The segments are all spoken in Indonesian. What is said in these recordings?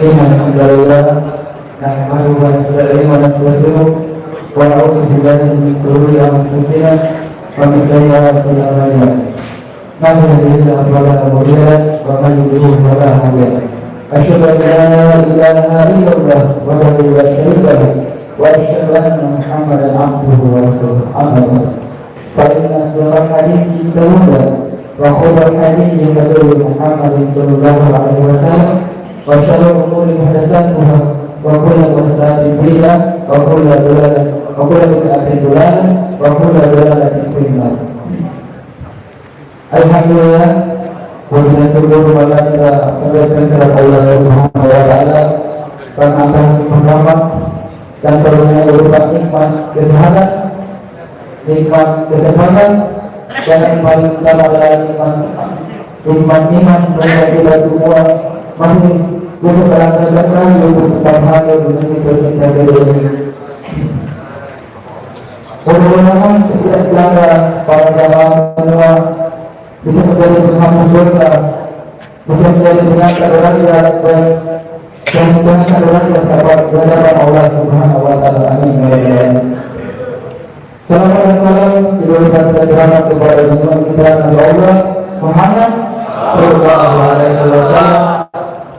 الحمد لله نحمده ونستعينه ونستغفره ونعوذ بالله من شرور انفسنا ومن سيئات اعمالنا من يهده الله فلا مضل له ومن يضلل فلا هادي له اشهد ان لا اله الا الله وحده لا شريك له واشهد ان محمدا عبده ورسوله اما بعد فان اصدق الحديث كتاب الله وخير الحديث هدي محمد صلى الله عليه وسلم وشر الأمور محدثاتها وكل محدثات بدعة وكل بدعة ضلالة وكل ضلالة في النار. Alhamdulillah, puji syukur kepada kita panjatkan kepada Allah Subhanahu wa taala karena pertama dan karunia berupa nikmat kesehatan, nikmat kesehatan dan nikmat nikmat iman sehingga kita semua masih bisa berangkat untuk sepanjang dengan kita cinta ini. Mudah-mudahan setiap pelanggan para jamaah semua bisa menjadi penghapus dosa, bisa menjadi pengantar derajat dan pengantar derajat dapat hadapan Allah Subhanahu wa taala. Amin. Salam dan salam diberikan kepada junjungan kita Nabi Allah Muhammad sallallahu alaihi wasallam.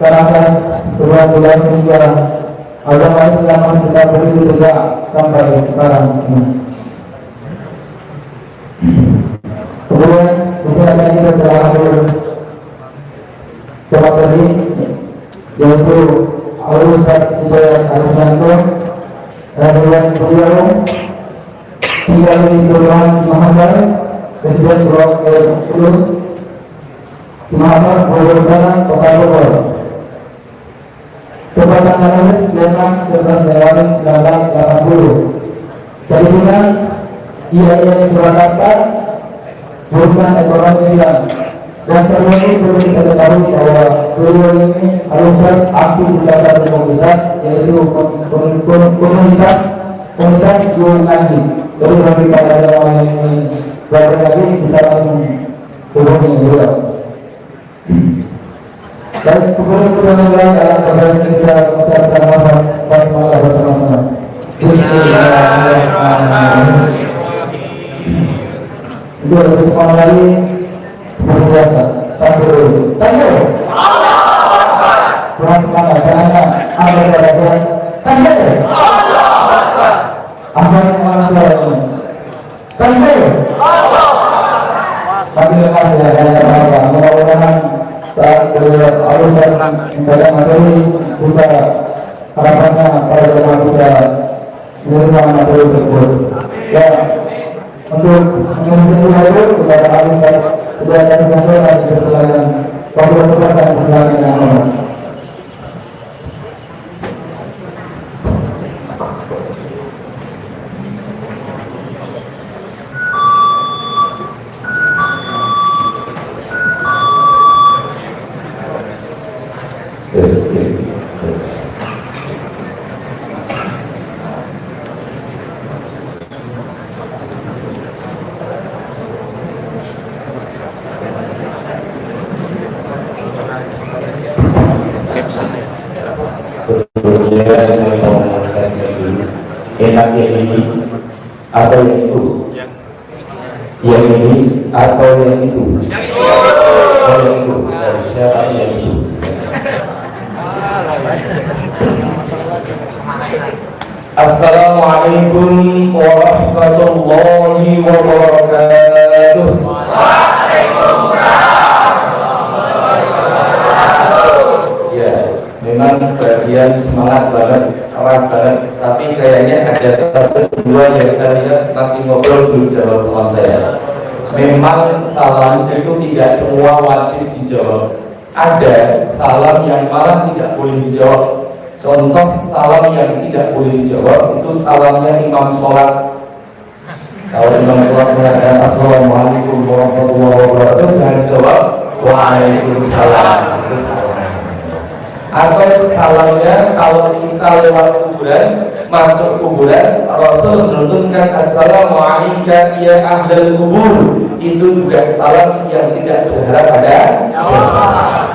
Atas kedua bulan sehingga agama Islam sudah berdiri tegak sampai sekarang ini. Kemudian kita telah hadir coba tadi yaitu Al-Ustaz Hidayat Al-Santo dan beliau tinggal di Kelurahan Muhammad Presiden Blok L10 Muhammad Bogor Barat Kota Bogor. Kepada tanggal 11 Januari 1980 dari bulan ia Surakarta jurusan ekonomi Islam dan sebelum itu perlu kita ketahui bahwa beliau ini Al-Ustaz aktif di salah satu komunitas yaitu komunitas guru ngaji. Jadi bagi para jamaah ini belajar lagi bisa langsung hubungi beliau. Dan sebelum kita mulai dalam perjalanan kita mengucapkan nafas basmalah bersama-sama. Bismillahirrahmanirrahim. Itu lebih semangat lagi seperti biasa. Takbir. Allahu Akbar. Kurang semangat. Jangan ada rasa. Takbir. Allahu Akbar. Apa yang mana saya ini? Takbir. Allahu Akbar. Tapi memang saya ada mudah-mudahan saat beliau Al-Ustaz membaca materi bisa harapannya para jemaah bisa menerima materi tersebut. Ya, untuk mengisi itu kepada Al-Ustaz tidak ada penyampaian dan persilakan waktu tempat dan persilakan yang mana. Enaknya ini atau yang itu, yang ini atau yang itu, oh yang itu, siapa yang itu? Assalamualaikum warahmatullahi wabarakatuh. Ya, memang sebagian semangat banget, keras banget, tapi kayaknya ada satu dua yang saya lihat masih ngobrol belum jawab salam saya. Memang salam itu tidak semua wajib dijawab. Ada salam yang malah tidak boleh dijawab. Contoh salam yang tidak boleh dijawab itu salamnya imam sholat. Kalau imam sholat mengatakan Assalamualaikum warahmatullahi wabarakatuh, jangan dijawab Waalaikumsalam. Atau salamnya kalau kita lewat kuburan, masuk kuburan, Rasul menuntunkan Assalamualaikum ya ahlul kubur. Itu juga salam yang tidak berharap ada jawaban.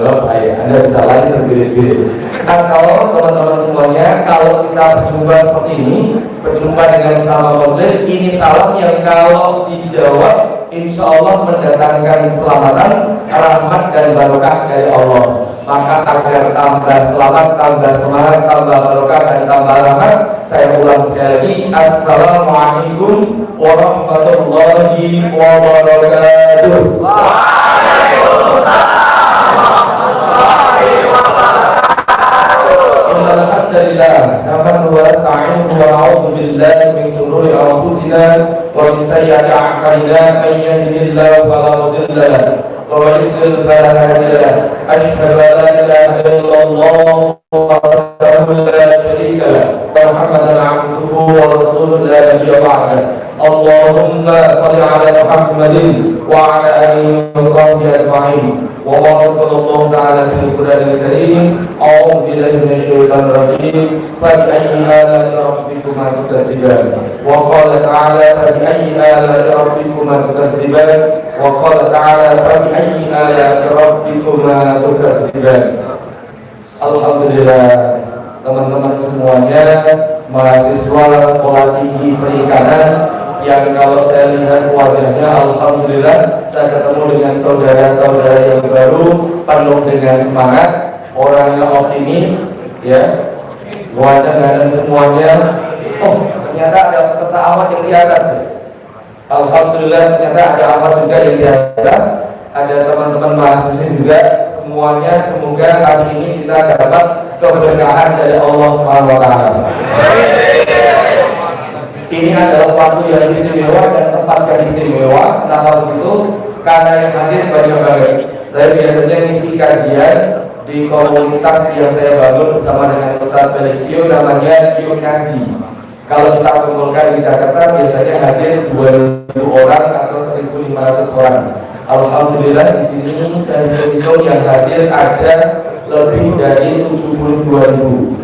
jawab, Anda bisa lagi terpilih-pilih. Nah, kalau teman-teman semuanya, kalau kita berjumpa seperti ini, berjumpa dengan sama muslim, ini salam yang kalau dijawab, insya Allah mendatangkan keselamatan, rahmat dan barokah dari Allah. Maka agar tambah selamat, tambah semangat, tambah barokah dan tambah rahmat, saya ulang sekali lagi, Assalamualaikum warahmatullahi wabarakatuh. Alhamdulillah, nahmaduhu wa nasta'inuhu wa na'udzu billahi min shururi anfusina wa min sayyiati a'malina, may yahdihillahu fala mudilla lahu wa man yudlil fala hadiya lahu. Asyhadu an la ilaha illallah wahdahu la syarika lahu wa Muhammadan 'abduhu wa rasuluhu la nabiyya ba'dahu. Allahumma shalli 'ala Muhammadin wa 'ala alihi wa sahbihi ajma'in. Wa qala ta'ala fil Qur'anil Karim, a'udzu billahi minasyaitonir rajim. Fa bi ayyi ala'i rabbikuma tukadziban. Wa qala ta'ala fa bi ayyi ala'i rabbikuma tukadziban. Wa qala ta'ala fa bi ayyi ala'i rabbikuma tukadziban. Alhamdulillah, teman-teman semuanya, mahasiswa Sekolah Tinggi Perikanan yang kalau saya lihat wajahnya, alhamdulillah saya ketemu dengan saudara-saudara yang baru, penuh dengan semangat, orangnya optimis, ya, wajah dan semuanya. Oh, ternyata ada peserta awal yang di atas. Alhamdulillah, ternyata ada awal juga yang di atas. Ada teman-teman mahasiswa juga. Semuanya semoga hari ini kita dapat keberkahan dari Allah SWT. Ini adalah waktu yang istimewa dan tempat yang istimewa. Kenapa begitu? Karena yang hadir banyak banget. Saya biasanya ngisi kajian di komunitas yang saya bangun bersama dengan Ustaz Felixio, namanya Yuk Ngaji. Kalau kita kumpulkan di Jakarta biasanya hadir 2.000 orang atau 1.500 orang. Alhamdulillah di sini saya hitung yang hadir ada lebih dari 72.000.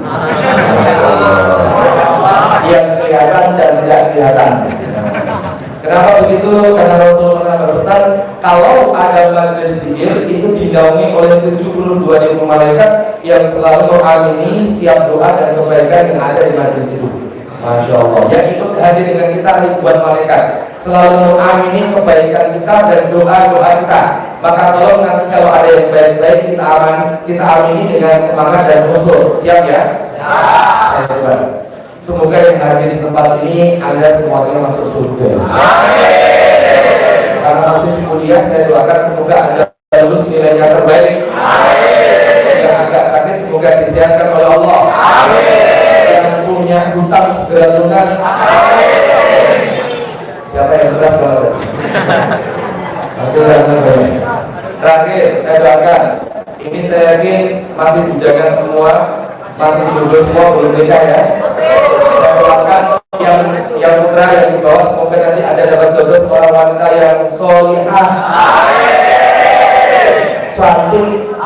Yang kelihatan dan tidak kelihatan. Kenapa begitu? Karena Rasul pernah berpesan, kalau ada majelis zikir itu dinaungi oleh 72.000 malaikat yang selalu mengamini setiap doa dan kebaikan yang ada di majelis itu. Masya Allah. Yang ikut hadir dengan kita ribuan malaikat, selalu mengamini kebaikan kita dan doa-doa kita. Maka tolong nanti kalau ada yang baik-baik kita amini dengan semangat dan khusyuk. Siap ya? Saya coba. Semoga yang hadir di tempat ini Anda semuanya masuk surga. Amin. Karena masih kuliah, saya doakan semoga Anda lulus nilainya terbaik. Amin. Yang agak sakit semoga disehatkan oleh Allah. Amin. Yang punya hutang segera lunas. Amin. Siapa yang beras banget? Masuk banyak. Terakhir saya doakan, ini saya yakin masih bujangan semua, masih jodoh semua, belum nikah ya. Saya doakan yang putra yang di bawah semoga nanti ada dapat jodoh seorang wanita yang solihah, cantik,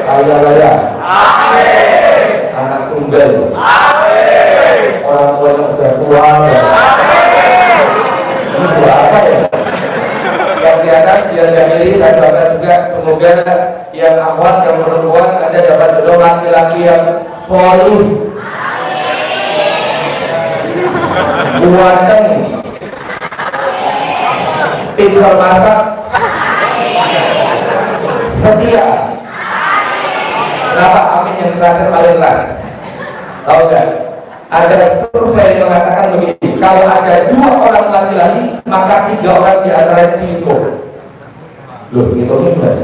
kaya-kaya, anak tunggal, orang tua yang sudah tua. Ini buat apa ya? Yang di atas, yang dari saya doakan juga semoga yang akhwat, yang perempuan ada dapat jodoh laki-laki yang solih, buatan, pintar masak, setia. Kenapa amin yang terakhir paling keras? Tahu nggak? Ada survei yang mengatakan begini, kalau ada 2 orang laki-laki maka 3 orang di antaranya selingkuh. Loh, gitu enggak?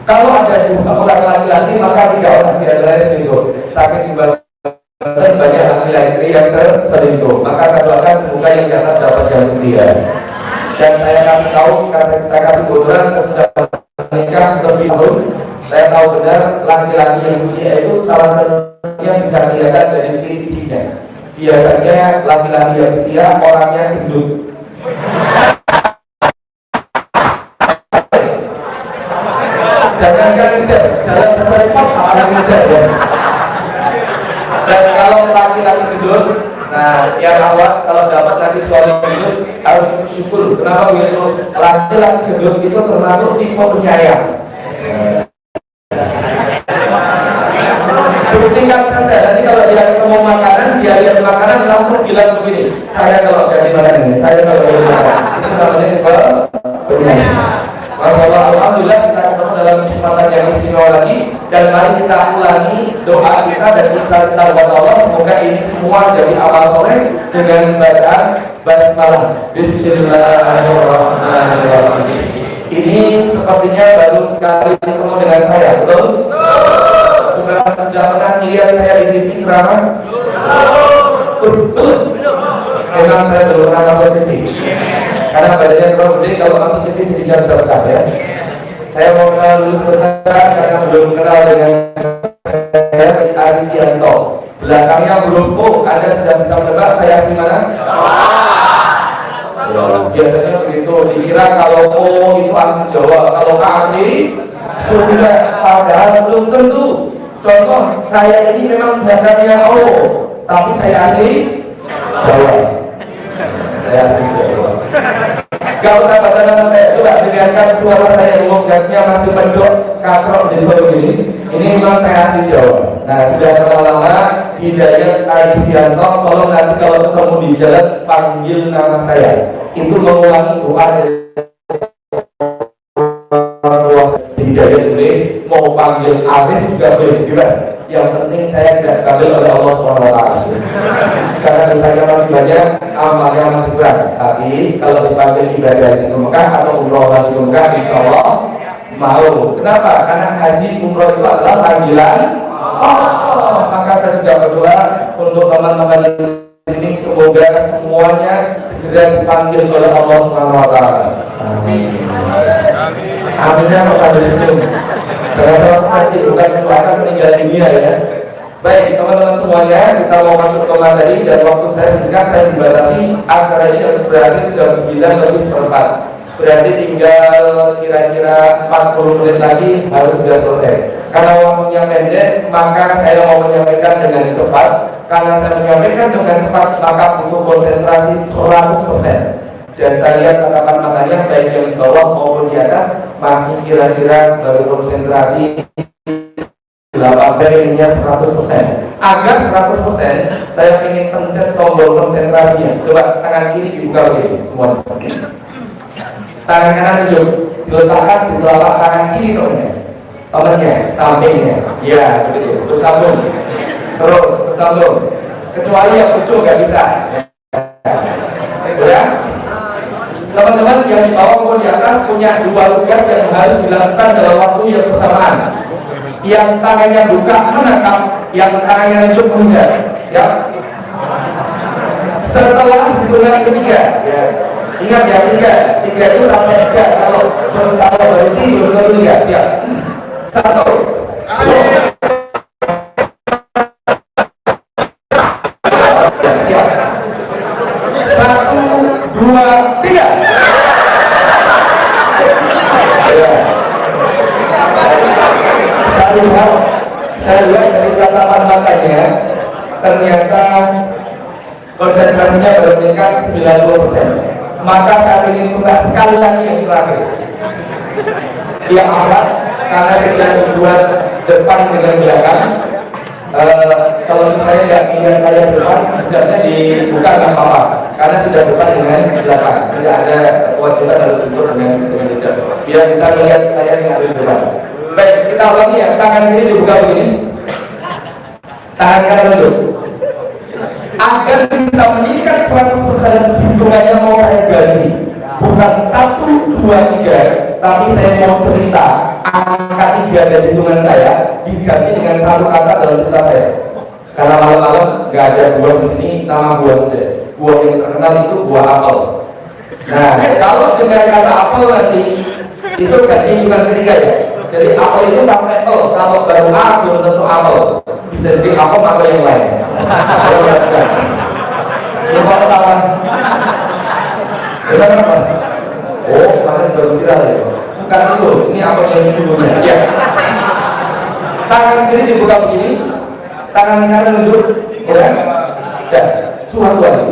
Kalau ada 2 orang laki-laki maka 3 orang di antaranya selingkuh. Saking banyak laki-laki yang selingkuh, maka saya doakan semoga yang di atas dapat yang setia. Dan saya kasih tahu, saya kasih bocoran, saya sudah menikah lebih tahun. Saya tahu benar laki-laki yang setia itu salah satunya bisa dilihat dari ciri-cirinya. Biasanya laki-laki yang setia orangnya gendut. Jangankan ngejar, jalan berpot apalagi ngejar ya. Dan kalau laki-laki gendut, nah yang awal kalau dapat lagi suami gendut harus bersyukur. Kenapa begitu? Laki-laki gendut itu termasuk tipe penyayang. meja makanan langsung bilang begini, saya kalau dari mana ini, saya kalau dari mana, itu namanya keberanian. Masya Allah, alhamdulillah kita ketemu dalam kesempatan yang istimewa lagi, dan mari kita ulangi doa kita dan kita kepada Allah, semoga ini semua jadi awal sore dengan bacaan basmalah. Bismillahirrahmanirrahim. Ini sepertinya baru sekali ketemu dengan saya, betul? Sudah pernah melihat saya di TV ceramah? Memang saya belum pernah masuk TV, karena badannya terlalu gede. Kalau masuk TV tidak bisa besar ya. Saya mau kenal dulu sebentar karena belum kenal dengan saya, Arifianto. Belakangnya belum. Oh, Anda sudah bisa menebak saya asli mana? Biasanya begitu, dikira kalau itu asli Jawa, kalau asli sudah, padahal belum tentu. Contoh, saya ini memang belakangnya tapi saya asli Jawa. Saya asli Jawa. Gak usah baca nama saya, coba dengarkan suara saya yang logatnya masih mendok katrok di Solo ini. Ini memang saya asli Jawa. Nah, sudah kenal lama, Hidayat Arifianto. Tolong nanti kalau ketemu di jalan panggil nama saya. Itu mengulangi doa dari Hidayat boleh, mau panggil Arif juga boleh, bebas. Yang penting saya tidak dipanggil oleh Allah SWT. Karena misalnya masih banyak, amalnya masih berat. Tapi kalau dipanggil ibadah haji ke Mekah atau umroh haji ke Mekah, insya Allah mau. Kenapa? Karena haji umroh itu adalah panggilan Allah. Maka saya juga berdoa untuk teman-teman di sini, semoga semuanya segera dipanggil oleh Allah SWT. Amin. Aminnya kepada senyum. Saya rasa bukan keluarga meninggal dunia ya. Baik teman-teman semuanya, kita mau masuk ke materi dan waktu saya singkat, saya dibatasi. Acara ini harus berakhir jam 9:04. Berarti tinggal kira-kira 40 menit lagi harus sudah selesai. Karena waktunya pendek, maka saya mau menyampaikan dengan cepat. Karena saya menyampaikan dengan cepat, maka butuh konsentrasi 100%. Dan saya lihat tatapan matanya baik yang di bawah maupun di atas masih kira-kira baru konsentrasi 8 nya 100%. Agar 100%, saya ingin pencet tombol konsentrasinya. Coba tangan kiri dibuka begini semua. Tangan kanan tunjuk, diletakkan di telapak tangan kiri temennya, sampingnya. Ya, begitu. Bersambung. Terus bersambung. Kecuali yang lucu nggak bisa. Ya. Teman-teman yang di bawah maupun di atas punya dua tugas yang harus dilakukan dalam waktu yang bersamaan. Yang tangannya buka menangkap, yang tangannya nunjuk menghindar. Ya. Setelah hitungan ketiga, ya. Ingat ya, tiga itu sampai 3. Kalau berhenti belum tentu 3. Ya. 1, 2. Saya lihat dari tatapan matanya, ternyata konsentrasinya baru meningkat 90%. Maka saya ingin buka sekali lagi yang terakhir. Yang awal, karena saya membuat depan dengan belakang. Kalau misalnya nggak lihat layar depan, sebenarnya dibuka nggak apa-apa, karena sudah depan dengan belakang. Tidak ada kewajiban harus diukur dengan hijab. Biar bisa melihat layar yang ada di depan. Baik, kita ulangi ya. Tangan kiri dibuka begini, tangan kanan dulu. Agar bisa meningkat 100%, hitungannya mau saya ganti. Bukan 1, 2, 3, tapi saya mau cerita angka 3 dari hitungan saya diganti dengan satu kata dalam cerita saya. Karena malam-malam nggak ada buah di sini, nama buah saja. Buah yang terkenal itu buah apel. Nah, kalau dengan kata apel nanti itu ganti hitungan ketiga ya. Jadi apel itu sampai kalau baru A belum tentu apel. Bisa jadi apel atau yang lain. Lupa ketawa. Benar apa? Oh, kalian baru viral ya. Bukan itu, ini apel yang sesungguhnya. Ya. Tangan kiri dibuka begini, tangan kanan nunjuk, ya. Ya, suatu lagi.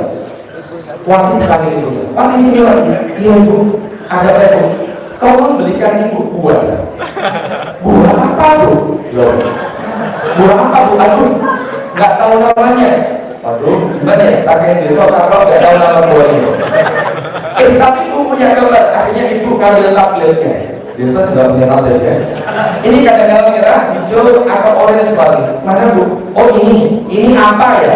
Waktu dipanggil ibu. Panggil sini lagi. Iya ibu, ada apa ibu? Tolong belikan ibu buah. Buah apa bu? Loh. Buah apa bu? Aduh, nggak tahu namanya. Waduh, gimana ya? Saking besok kalau nggak tahu nama buahnya. Tapi ibu punya gambar, akhirnya ibu ngambil tabletnya. Besok juga punya tablet ya. Ini kadang-kadang merah, hijau, atau orange sekali. Mana bu? Oh ini apa ya?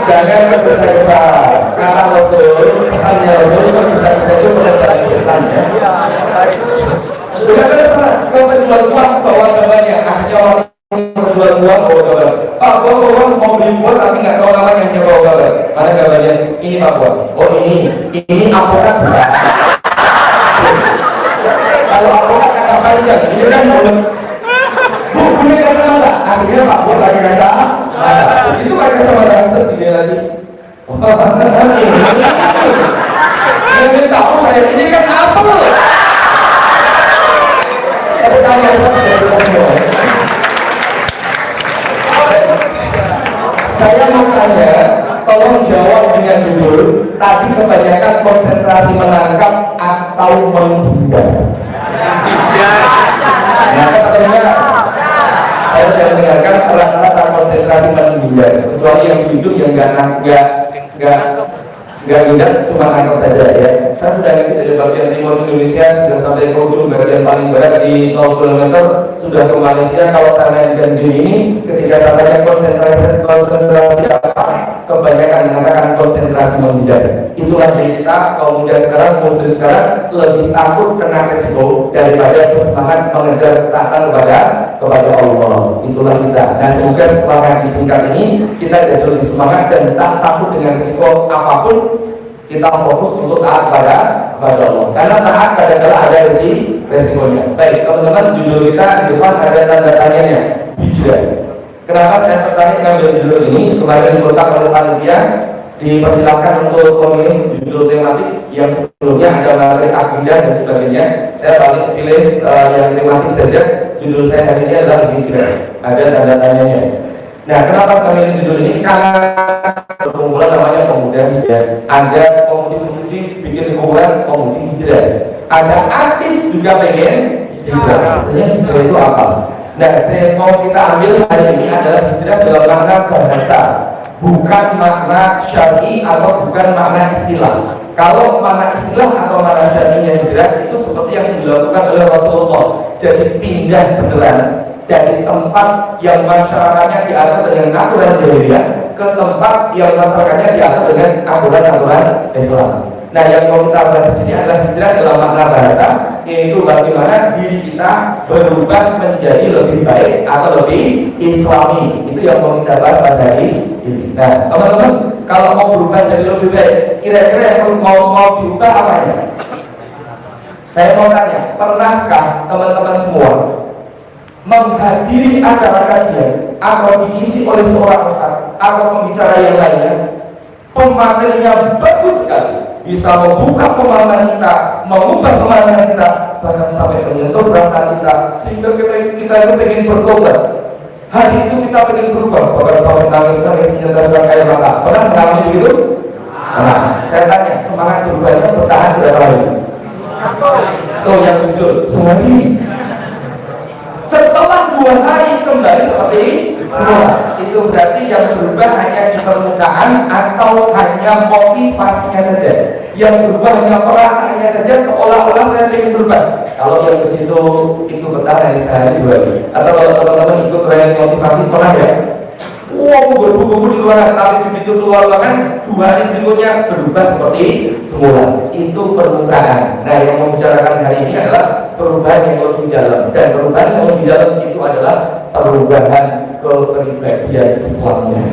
Jangan berdebat. Kata Rasul, pesannya Rasul itu bisa-bisa itu pelajaran setan ya. Bukan benar, kau menjual uang bawa gambarnya. Akhirnya orang menjual uang bawa gambar. Pak, gua bawa uang mau beli buat tapi nggak tahu namanya yang bawa gambar. Mana gambarnya? Ini Pak Buat. Oh ini avokat bukan? Kalau avokat kata panjang, ini kan belum. Bu, punya kacamata. Akhirnya Pak Buat lagi kata. Itu pakai kacamata sedih lagi. Ini tahu saya ini kan apa loh? Saya tanya saya mau tanya, tolong jawab dengan jujur. Tadi kebanyakan konsentrasi menangkap atau menghindar. Nah, katanya saya sudah mendengarkan rata-rata konsentrasi menghindar, kecuali yang jujur yang nggak cuma nangkep saja ya. Saya sudah ngisi dari bagian timur Indonesia, sudah sampai ke ujung bagian paling barat di 10 km, sudah ke Malaysia. Kalau saya naikkan di ini, ketika saya tanya konsentrasi apa, kebanyakan mengatakan konsentrasi menghindar. Itulah dari kita kaum muda sekarang, muslim sekarang lebih takut kena resiko daripada bersemangat mengejar ketaatan kepada Allah. Itulah kita. Nah, semoga setelah ngaji singkat ini kita jadi lebih semangat dan tak takut dengan resiko apapun. Kita fokus untuk taat kepada Allah. Karena taat kadang-kadang ada resikonya. Baik, teman-teman, judul kita di depan ada tanda tanyanya, hijrah. Kenapa saya tertarik mengambil judul ini? Kemarin dikontak oleh panitia, dipersilakan untuk memilih judul tematik yang sebelumnya ada materi akidah dan sebagainya. Saya balik pilih yang tematik saja. Judul saya hari ini adalah hijrah. Ada tanda tanyanya. Nah, kenapa saya pilih judul ini? Karena perkumpulan namanya pemuda hijrah. Ada pemudi bikin kumpulan pemudi hijrah. Ada artis juga pengen hijrah. Sebenarnya hijrah itu apa? Nah, saya mau kita ambil hari ini adalah hijrah dalam makna bahasa, bukan makna syar'i atau bukan makna istilah. Kalau makna istilah atau makna syar'inya hijrah itu seperti yang dilakukan oleh Rasulullah. Jadi pindah beneran dari tempat yang masyarakatnya diatur dengan aturan jahiliyah ke tempat yang masyarakatnya diatur dengan aturan-aturan Islam. Nah, yang mau kita bahas di sini adalah hijrah dalam makna bahasa, yaitu bagaimana diri kita berubah menjadi lebih baik atau lebih Islami. Itu yang mau kita bahas pada hari ini. Nah, teman-teman, kalau mau berubah jadi lebih baik, kira-kira yang mau diubah apanya? Saya mau tanya, pernahkah teman-teman semua menghadiri acara kajian atau diisi oleh seorang ustaz atau pembicara yang lainnya, pematerinya bagus sekali, bisa membuka pemahaman kita, mengubah pemahaman kita, bahkan sampai menyentuh perasaan kita, sehingga kita itu pengen bertobat. Hari itu kita pengen berubah, bahkan sampai nangis menyeteskan air mata. Pernah mengalami begitu? Nah, saya tanya, semangat berubahnya bertahan berapa hari? Tuh yang jujur, sehari. Setelah 2 hari kembali seperti semula. Itu berarti yang berubah hanya di permukaan atau hanya motivasinya saja. Yang berubah hanya perasaannya saja, seolah-olah saya ingin berubah. Kalau yang begitu itu bertahan dari sehari 2 hari. Atau kalau teman-teman ikut training motivasi pernah ya? Wow, berbuku-buku di luar, tapi begitu keluar bahkan 2 hari berikutnya berubah seperti semula. Itu permukaan. Nah, yang membicarakan hari ini adalah perubahan yang lebih dalam, dan perubahan yang lebih dalam itu adalah perubahan kepribadian Islamnya.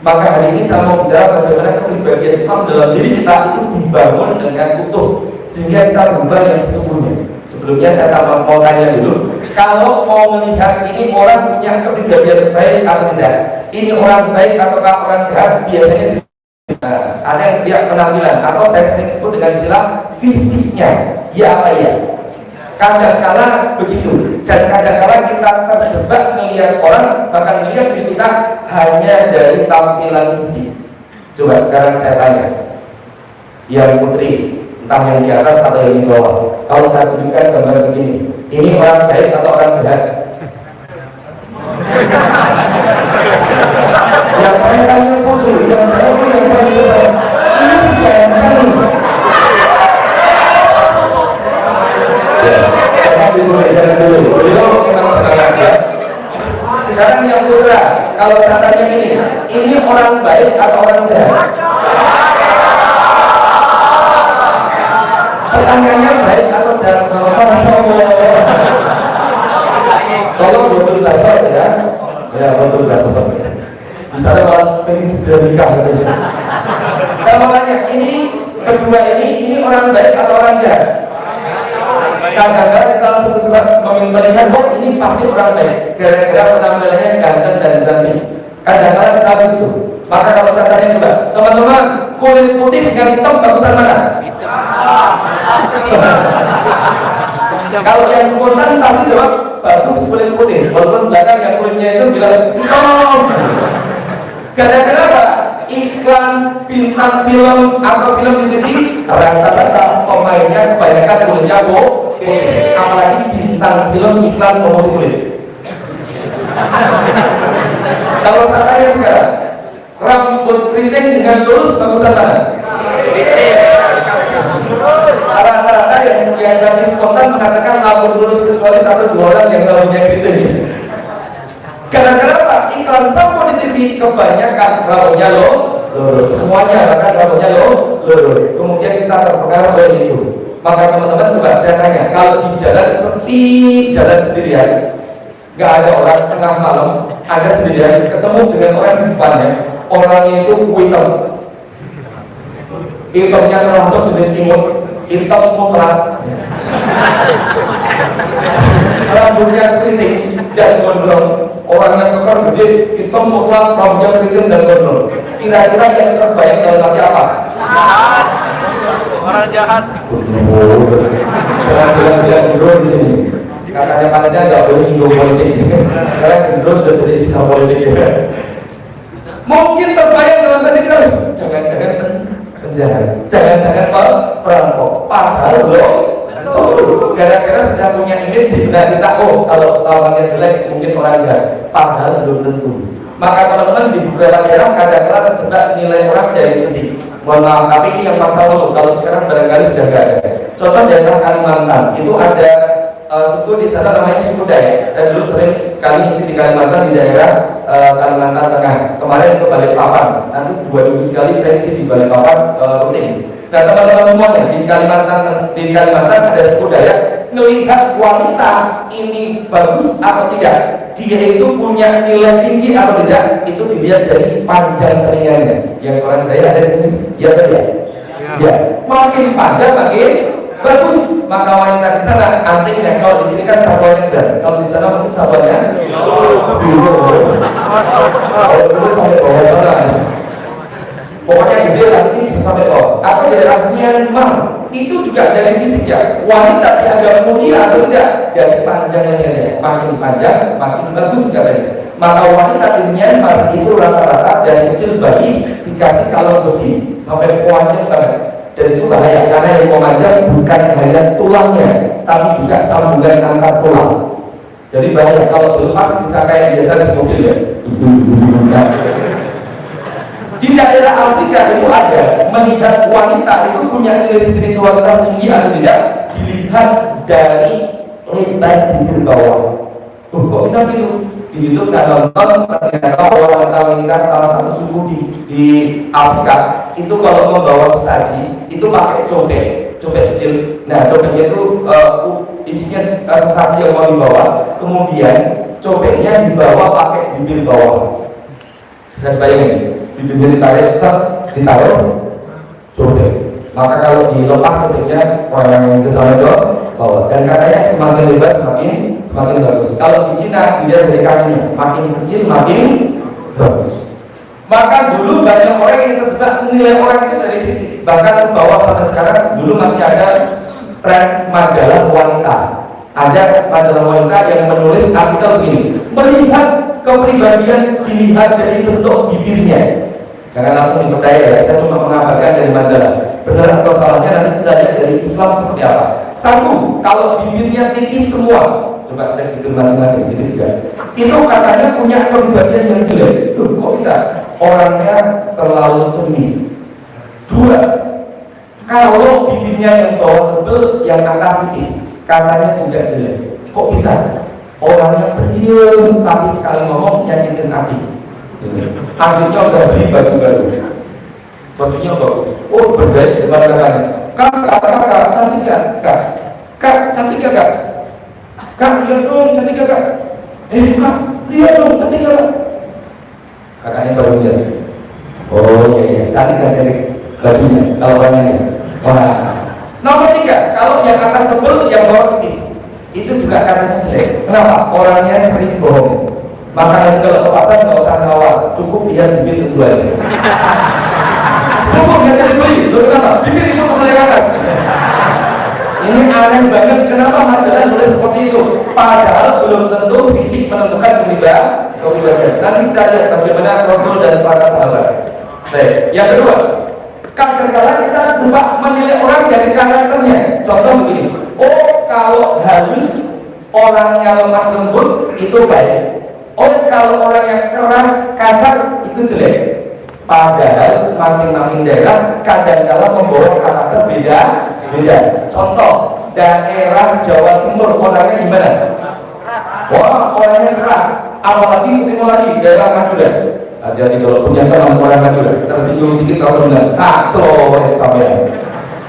Maka hari ini saya mau bicara bagaimana kepribadian Islam dalam diri kita itu dibangun dengan utuh sehingga kita berubah yang sesungguhnya. Sebelumnya saya mau tanya dulu, kalau mau melihat ini orang punya kepribadian baik atau tidak, ini orang baik ataukah orang jahat, biasanya ada yang lihat penampilan atau saya sering sebut dengan istilah fisiknya. Ya apa ya? Kadang-kala begitu, dan kadang-kala kita terjebak melihat orang, bahkan melihat diri kita hanya dari tampilan fisik. Coba sekarang saya tanya, yang putri, entah yang di atas atau yang di bawah, kalau saya tunjukkan gambar begini, ini orang baik atau orang jahat? Yang saya tanya putri, yang saya tanya yang paling depan, ini jangan dulu. Beliau memang sekarang ya. Sekarang yang putra, kalau saya tanya ini orang baik atau orang jahat? Pertanyaannya baik atau jahat? Tolong betul dasar ya. Ya betul dasar. Misalnya kalau pengen segera nikah katanya. Saya mau tanya, ini kedua ini orang baik atau orang jahat? Kadang-kadang kita langsung melihat, oh ini pasti orang baik, gara-gara penampilannya ganteng dan cantik. Kadang-kadang kita begitu. Maka kalau saya tanya juga, teman-teman, kulit putih dengan hitam bagusan mana? Kalau yang spontan pasti jawab bagus kulit putih. Walaupun belakang yang kulitnya itu bilang hitam. Kadang-kadang apa? Iklan bintang film atau film di TV rata-rata pemainnya kebanyakan kulitnya putih, apalagi bintang film iklan promosi kulit. Kalau saya tanya sekarang, rambut keriting dengan lurus bagusan mana? Rata-rata yang tadi spontan mengatakan rambut lurus kecuali 1-2 orang yang rambutnya keriting. Kadang-kadang apa? Iklan sampo di TV kebanyakan rambutnya lurus, semuanya bahkan rambutnya lurus. Kemudian kita terpengaruh oleh itu. Maka teman-teman coba saya tanya, kalau di jalan sepi, jalan sendirian, nggak ada orang, tengah malam, ada sendirian, ketemu dengan orang di depannya, orangnya itu hitam, hitamnya termasuk jenis imut, hitam mutlak, rambutnya keriting dan gondrong, orangnya kekar gede, hitam mutlak, rambutnya keriting dan gondrong. Kira-kira yang terbayang dalam hati apa? Orang jahat. Sekarang bilang gendro di sini. Katanya nggak boleh nyinggung politik. Sekarang gendro sudah jadi istilah politik juga. Mungkin terbayang dalam hati kita, jangan-jangan penjahat, jangan-jangan perampok. Padahal belum. Gara-gara sudah punya image di benak kita, oh kalau lawannya jelek mungkin orang jahat. Padahal belum tentu. Maka teman-teman di beberapa daerah kadang-kadang terjebak nilai orang dari fisik. Mohon maaf, tapi ini yang masa lalu. Kalau sekarang barangkali sudah nggak ada. Contoh daerah Kalimantan itu ada suku di sana namanya suku Dayak. Saya dulu sering sekali isi di Kalimantan di daerah Kalimantan Tengah. Kemarin ke Balikpapan. Nanti 2 minggu sekali saya isi di Balikpapan rutin. Nah teman-teman semuanya di Kalimantan ada suku Dayak. Melihat wanita ini bagus atau tidak, dia itu punya nilai tinggi atau tidak, itu dilihat dari panjang telinganya. Yang orang Dayak ada di sini, ya tidak? Ya, makin panjang makin bagus. Maka wanita di sana antingnya, kalau di sini kan satuannya berat, kalau di sana mungkin satuannya kalau dulu sampai bawah sana. Pokoknya gede lah, ini bisa sampai bawah. Atau daerah Myanmar itu juga dari fisiknya, wanita dianggap mulia atau tidak dari panjang lehernya, makin panjang makin bagus katanya. Maka wanita di Myanmar itu rata-rata dari kecil bayi dikasih kalung besi sampai panjang banget. Dan itu bahaya karena yang memanjang bukan hanya tulangnya, tapi juga sambungan antar tulang. Jadi bahaya kalau dilepas bisa kayak biasa di mobil ya. Di daerah Afrika itu ada melihat wanita itu punya nilai spiritualitas tinggi atau tidak dilihat dari lebar bibir bawah. Kok bisa gitu? Di YouTube saya nonton ternyata wanita salah satu suku di Afrika itu kalau membawa sesaji itu pakai cobek kecil. Nah cobeknya itu isinya sesaji yang mau dibawa, kemudian cobeknya dibawa pakai bibir bawah. Bisa bayangin? Bibirnya ditarik, ditaruh cobek. Maka kalau dilepas cobeknya orang yang sesama itu bawah. Dan katanya semakin lebar semakin bagus. Kalau di Cina dia dari kakinya makin kecil makin bagus. Maka dulu banyak orang yang terjebak nilai orang itu dari fisik. Bahkan ke bawah sampai sekarang dulu masih ada tren majalah wanita. Ada majalah wanita yang menulis artikel begini, melihat kepribadian dilihat dari bentuk bibirnya. Jangan langsung dipercaya ya, saya cuma mengabarkan dari majalah. Benar atau salahnya nanti kita lihat dari Islam seperti apa. Satu, kalau bibirnya tipis semua, coba cek bibir masing-masing, tipis juga. Itu katanya punya kepribadian yang jelek. Kok bisa? Orangnya terlalu cemis. Dua, kalau bibirnya yang bawah tebel, yang atas tipis, katanya juga jelek. Kok bisa? Orangnya pendiam, tapi sekali ngomong nyakitin hati. Akhirnya udah beli bagus-bagus, bajunya bagus. Oh, bergaya depan kakaknya. Kakak, cantik gak? Kak, cantik gak? Kak, lihat dong, cantik gak? Kak, lihat dong, cantik gak? Kakaknya baru lihat. Oh iya, cantik gak cantik? Bajunya, kalau orangnya. Wah. Nomor 3, kalau yang atas tebel, yang bawah tipis, itu juga katanya jelek. Kenapa? Orangnya sering bohong. Makanya kalau ke pasar nggak usah ngawal, cukup lihat bibir keduanya. Cukup nggak jadi beli, lo kenapa? Bibir itu mulai ke atas. Ini aneh banget, kenapa majalah boleh seperti itu? Padahal belum tentu fisik menentukan kepribadian. Nanti kita lihat bagaimana Rasul dan para sahabat. Baik, yang kedua, kadang-kadang kita coba menilai orang dari karakternya. Contoh begini, oh kalau halus, orangnya lemah lembut, itu baik. Oh kalau orang yang keras, kasar, itu jelek. Padahal masing-masing daerah kadang-kadang membawa karakter beda. Contoh, daerah Jawa Timur orangnya gimana? Wah, orangnya keras. Apalagi Timur lagi, daerah Madura. Hati-hati kalau punya teman orang Madura, tersinggung sedikit kalau sebenarnya kacau sampai.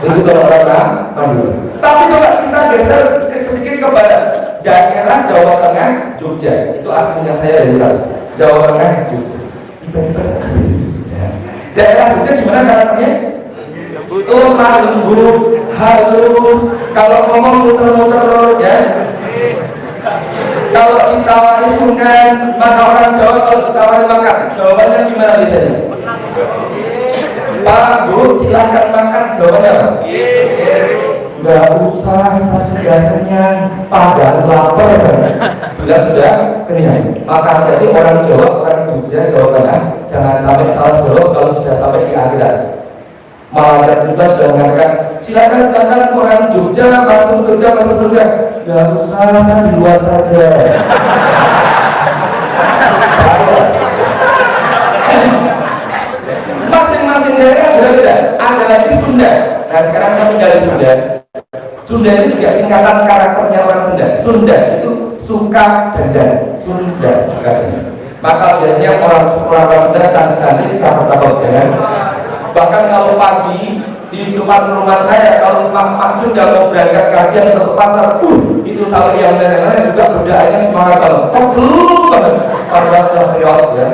Itu kalau orang Madura. Tapi coba kita geser sedikit ke barat. Daerah Jawa Tengah, Jogja, itu aslinya saya dari sana. Jawa Tengah, Jogja. Tiba-tiba serius. Daerah Jogja gimana karakternya? Lemah lembut, halus. Kalau ngomong muter-muter, ya. Kalau ditawari sungai, maka orang Jawa kalau ditawari makan, jawabannya gimana biasanya? Pak, Bu, silahkan makan, jawabannya apa? Gak usah, saya sudah kenyang, padahal lapar. Bila sudah kenyang, maka jadi orang Jawa, orang Jogja, Jawa Tengah, jangan sampai salah jawab kalau sudah sampai di akhirat. Malaikat juga sudah mengatakan, silakan orang Jogja masuk surga. Gak usah, saya di luar saja. Masing-masing daerah berbeda. Ada lagi Sunda. Nah sekarang saya tinggal di Sunda. Sunda itu juga singkatan karakternya orang Sunda. Sunda itu suka dandan. Sunda suka dandan. Maka biasanya orang Sunda cantik-cantik, cakep-cakep ya. Bahkan kalau pagi di depan rumah saya, kalau Pak Sunda mau berangkat kajian atau ke pasar, itu sampai yang lain-lain juga berdoanya semangat banget. Kok dulu banget pada sudah period ya.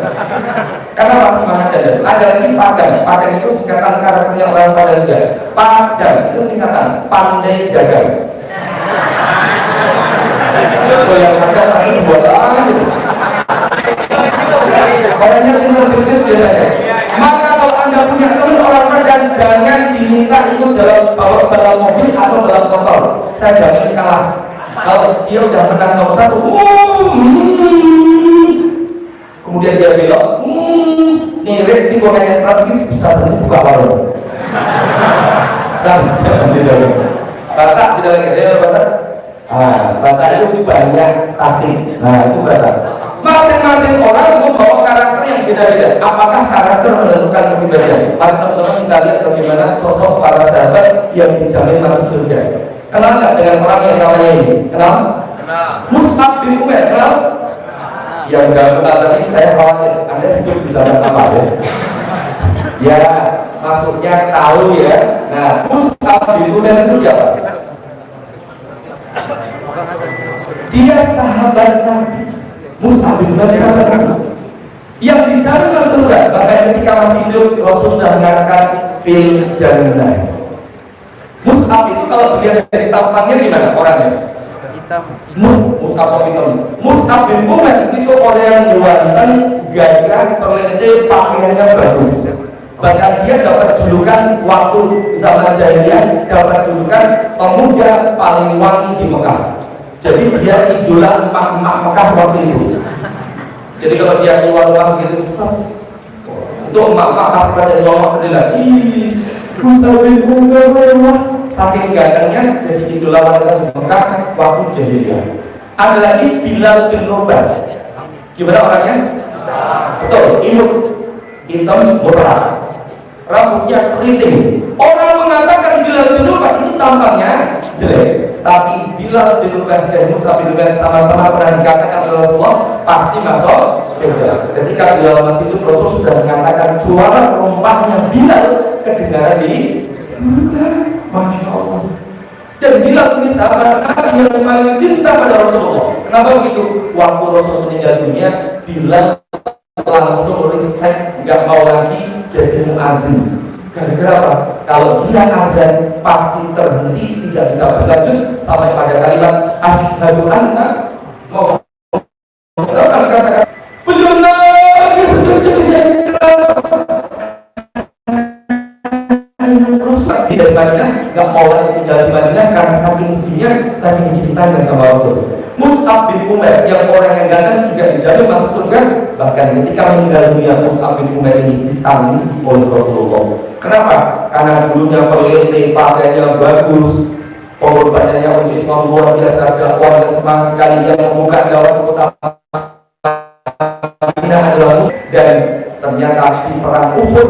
Karena pas semangat ada. Ada lagi Padang itu singkatan karakternya orang Padang juga. Padang itu singkatan pandai dagang. Yang ada pasti buat apa? Orangnya benar bisnis biasanya. Maka kalau Anda punya teman orang Padang, jangan diminta ikut bawa dalam mobil atau dalam motor. Saya jamin kalah. Kalau dia udah menang nomor 1, kemudian dia belok, nirit di komennya strategis bisa berhenti buka warung. Batak tidak lagi ada Batak. Batak itu banyak taktik. Nah itu Batak. Masing-masing orang membawa karakter yang beda-beda. Apakah karakter menentukan kepribadian? Mari teman-teman kita lihat bagaimana sosok para sahabat yang dijamin masuk surga. Kenal nggak dengan orang yang namanya ini? Kenal? Mus'ab bin Umair, kenal? Yang jangan kenal tadi saya khawatir Anda hidup di zaman apa ya? Ya, maksudnya tahu ya. Nah, Mus'ab bin Umair itu siapa? Dia sahabat Nabi. Mus'ab bin Umair sahabat Nabi yang dijamin masuk surga. Bahkan ketika masih hidup Rasul sudah mengatakan fil jannah. Mus'ab itu kalau dilihat dari tampannya gimana orangnya? Mus'ab bin Umair itu orang yang ganteng, gagah, terlenteh, pakaiannya bagus. Bahkan dia dapat julukan waktu zaman jahiliyah, dapat julukan pemuda paling wangi di Mekah. Jadi dia idola emak-emak Mekah waktu itu. Jadi kalau dia keluar rumah gitu, itu emak-emak Mekah dan ngomong sendiri, ih, Mus'ab bin Umair mewah. Saking gantengnya jadi idola wanita di Mekah waktu jahiliyah. Ada lagi Bilal bin Rabah. Gimana orangnya? Betul, hitam murah, rambutnya keriting. Orang mengatakan Bilal bin Rabah itu tampangnya jelek, tapi Bilal bin Rabah dan Mus'ab bin Umair sama-sama pernah dikatakan oleh Rasulullah pasti masuk surga. Ketika Bilal masih hidup, Rasul sudah mengatakan suara rompahnya Bilal kedengaran di surga. Masya Allah. Dan Bilal ini sahabat Nabi yang paling cinta pada Rasulullah. Kenapa begitu? Waktu Rasul meninggal dunia, Bilal langsung resign, nggak mau lagi jadi muazin. Gara-gara apa? Kalau dia azan pasti terhenti, tidak bisa berlanjut sampai pada kalimat asyhadu anna Muhammad. Katakan benar tidak di Madinah, nggak mau lagi tinggal di Madinah karena saking sedihnya, saking cintanya sama Rasul. Mus'ab bin Umair yang orang yang ganteng juga dijamin masuk surga. Bahkan ketika meninggal dunia, Mus'ab bin Umair ini ditangisi oleh Rasulullah. Kenapa? Karena dulunya pelete, pakaiannya bagus, pengorbanannya untuk Islam luar biasa, dakwahnya semangat sekali, dia membuka dakwah ke kota Madinah adalah Mus'ab. Dan ternyata di perang Uhud,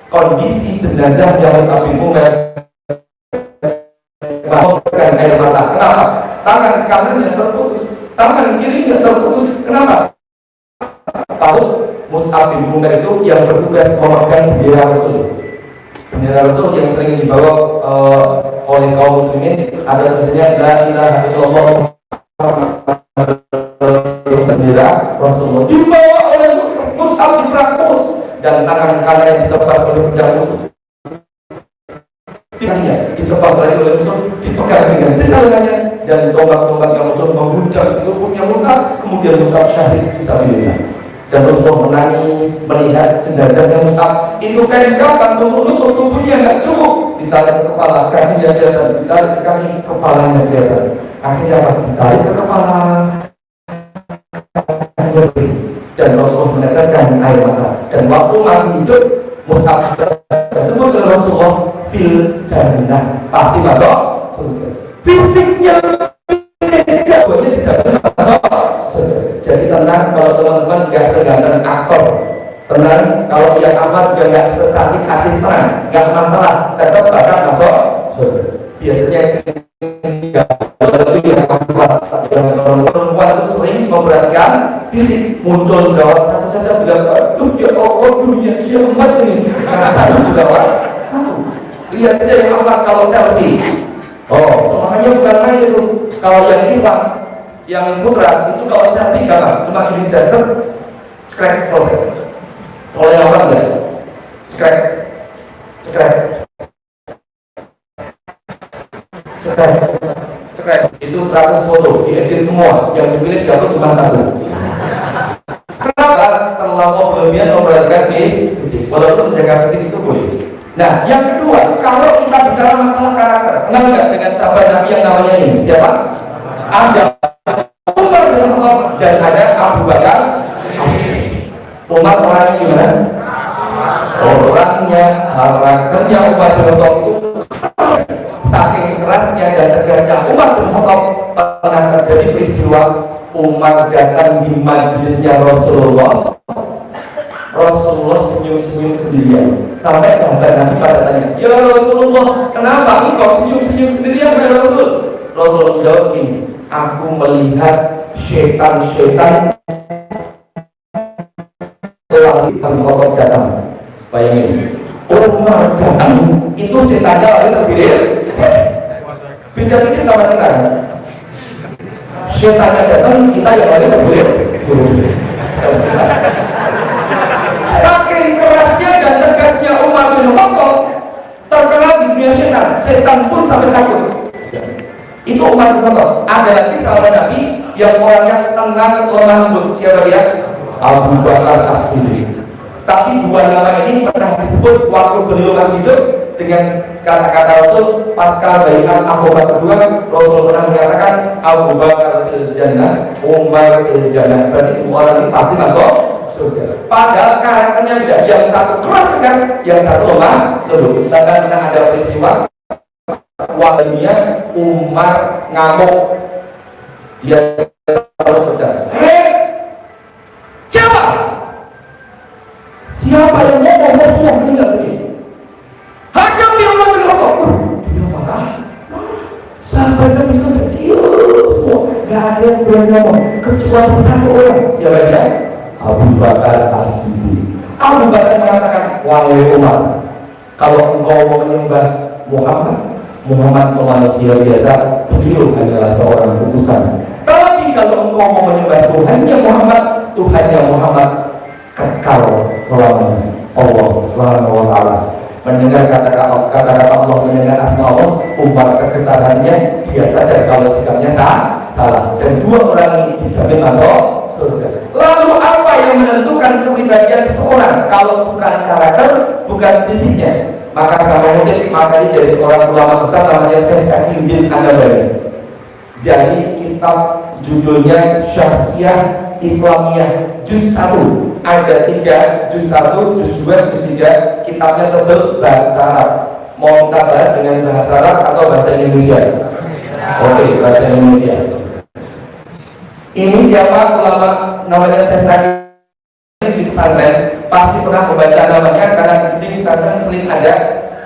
kondisi jenazahnya Mus'ab bin Umair mengeluarkan air mata. Kenapa? Tangan kanannya terputus, tangan kirinya terputus. Kenapa? Tahu Mus'ab bin Umair itu yang bertugas memegang bendera Rasul. Bendera Rasul yang sering dibawa oleh kaum muslimin ada tulisannya la ilaha illallah bendera Rasulullah dibawa oleh Mus'ab di perang Uhud, dan tangan kanan yang ditebas oleh pedang musuh, tangannya ditebas lagi oleh musuh, dipegang dengan sisa lengannya, dan tombak-tombak yang musuh mengguncang tubuhnya Mus'ab, kemudian Mus'ab syahid fisabilillah. Dan Rasulullah menangis melihat jenazahnya Mus'ab. Itu kain kapan untuk menutup tubuhnya nggak cukup, ditarik kepala, kakinya kelihatan, ditarik kaki, kepalanya kelihatan. Akhirnya apa? Ditarik ke kepala, dan Rasulullah meneteskan air mata. Dan waktu masih hidup, Mus'ab tersebut oleh Rasulullah fil jannah, pasti masuk surga. Fisiknya beda, buatnya di jannah masuk surga. Jadi tenang kalau teman-teman nggak seganteng aktor, tenang kalau dia amat juga nggak secantik artis, tenang, nggak masalah, tetap bakal masuk surga. Biasanya perempuan itu sering memperhatikan fisik, muncul jawab satu saja bilang, aduh ya Allah, dunia kiamat ini. Karena satu jawab satu. Lihat saja yang amat kalau selfie. Oh, semuanya bukan main itu. Kalau yang Iwan, yang putra itu kalau selfie gampang, cuma gini saja, crack selesai. Kalau yang apa enggak? Crack. Itu 100 foto, diedit semua, yang dipilih dapat cuma satu. Kenapa? Terlalu berlebihan memperhatikan fisik, walaupun menjaga fisik itu boleh. Nah, yang kedua, kalau kita bicara masalah karakter, kenal nggak dengan sahabat Nabi yang namanya ini? Siapa? Ada Umar bin Khattab dan ada Abu Bakar. Umar orangnya gimana? Orangnya, karakternya Umar bin Khattab itu saking kerasnya dan tegasnya Umar bin Khattab. Pernah terjadi peristiwa Umar datang di majelisnya Rasulullah. Rasulullah senyum-senyum sendirian. Sampai sahabat Nabi pada tanya, ya Rasulullah, kenapa engkau senyum-senyum sendirian ya Rasul? Rasulullah jawab gini, aku melihat syaitan-syaitan telah datang. Bayangin, Umar datang, itu setannya lagi terpilih. Beda ini sama dengan setannya datang, kita yang lagi terpilih. Saking kerasnya dan tegasnya Umar bin Khattab, terkenal di dunia setan. Setan pun sampai takut. Itu Umar bin Khattab. Ada lagi sahabat Nabi yang orangnya tenang, lemah lembut. Siapa dia? Abu Bakar As-Siddiq. Tapi dua nama ini pernah disebut waktu beliau masih hidup dengan kata-kata Rasul pasca baiat Aqabah kedua. Rasul pernah mengatakan Abu Bakar fil jannah, Umar fil jannah. Berarti dua orang ini pasti masuk surga. Padahal karakternya beda. Yang satu keras tegas, yang satu lemah lembut. Sedangkan pernah ada peristiwa waktunya Umar ngamuk, dia lalu berkata, siapa yang ngomong Messi yang meninggal begini? Hakam yang ngomong. Dia marah. Sahabatnya bisa berdiam semua. Gak ada yang boleh ngomong kecuali satu orang. Siapa dia? Abu Bakar As-Siddiq. Abu Bakar mengatakan, wahai Umar, kalau engkau mau menyembah Muhammad itu manusia biasa, beliau adalah seorang utusan. Tapi kalau engkau mau menyembah Tuhannya Muhammad kekal selamanya. Allah Subhanahu wa Ta'ala. Mendengar kata-kata Allah, mendengar asma Allah, Umar kegetarannya, dia sadar kalau sikapnya salah. Dan dua orang ini dijamin masuk surga. Lalu apa yang menentukan kepribadian seseorang kalau bukan karakter, bukan fisiknya? Maka saya mengutip materi dari seorang ulama besar namanya Syekh Taqiyuddin An-Nabhani dari kitab judulnya Syakhsiyah Islamiyah juz 1. Ada 3 juz 1, juz 2, juz 3. Kitabnya tebal bahasa Arab. Mau kita bahas dengan bahasa Arab atau bahasa Indonesia? Oke, bahasa Indonesia. Ini siapa ulama namanya Syekh Taqiyuddin di pesantren? Pasti pernah membaca namanya karena di pesantren sering ada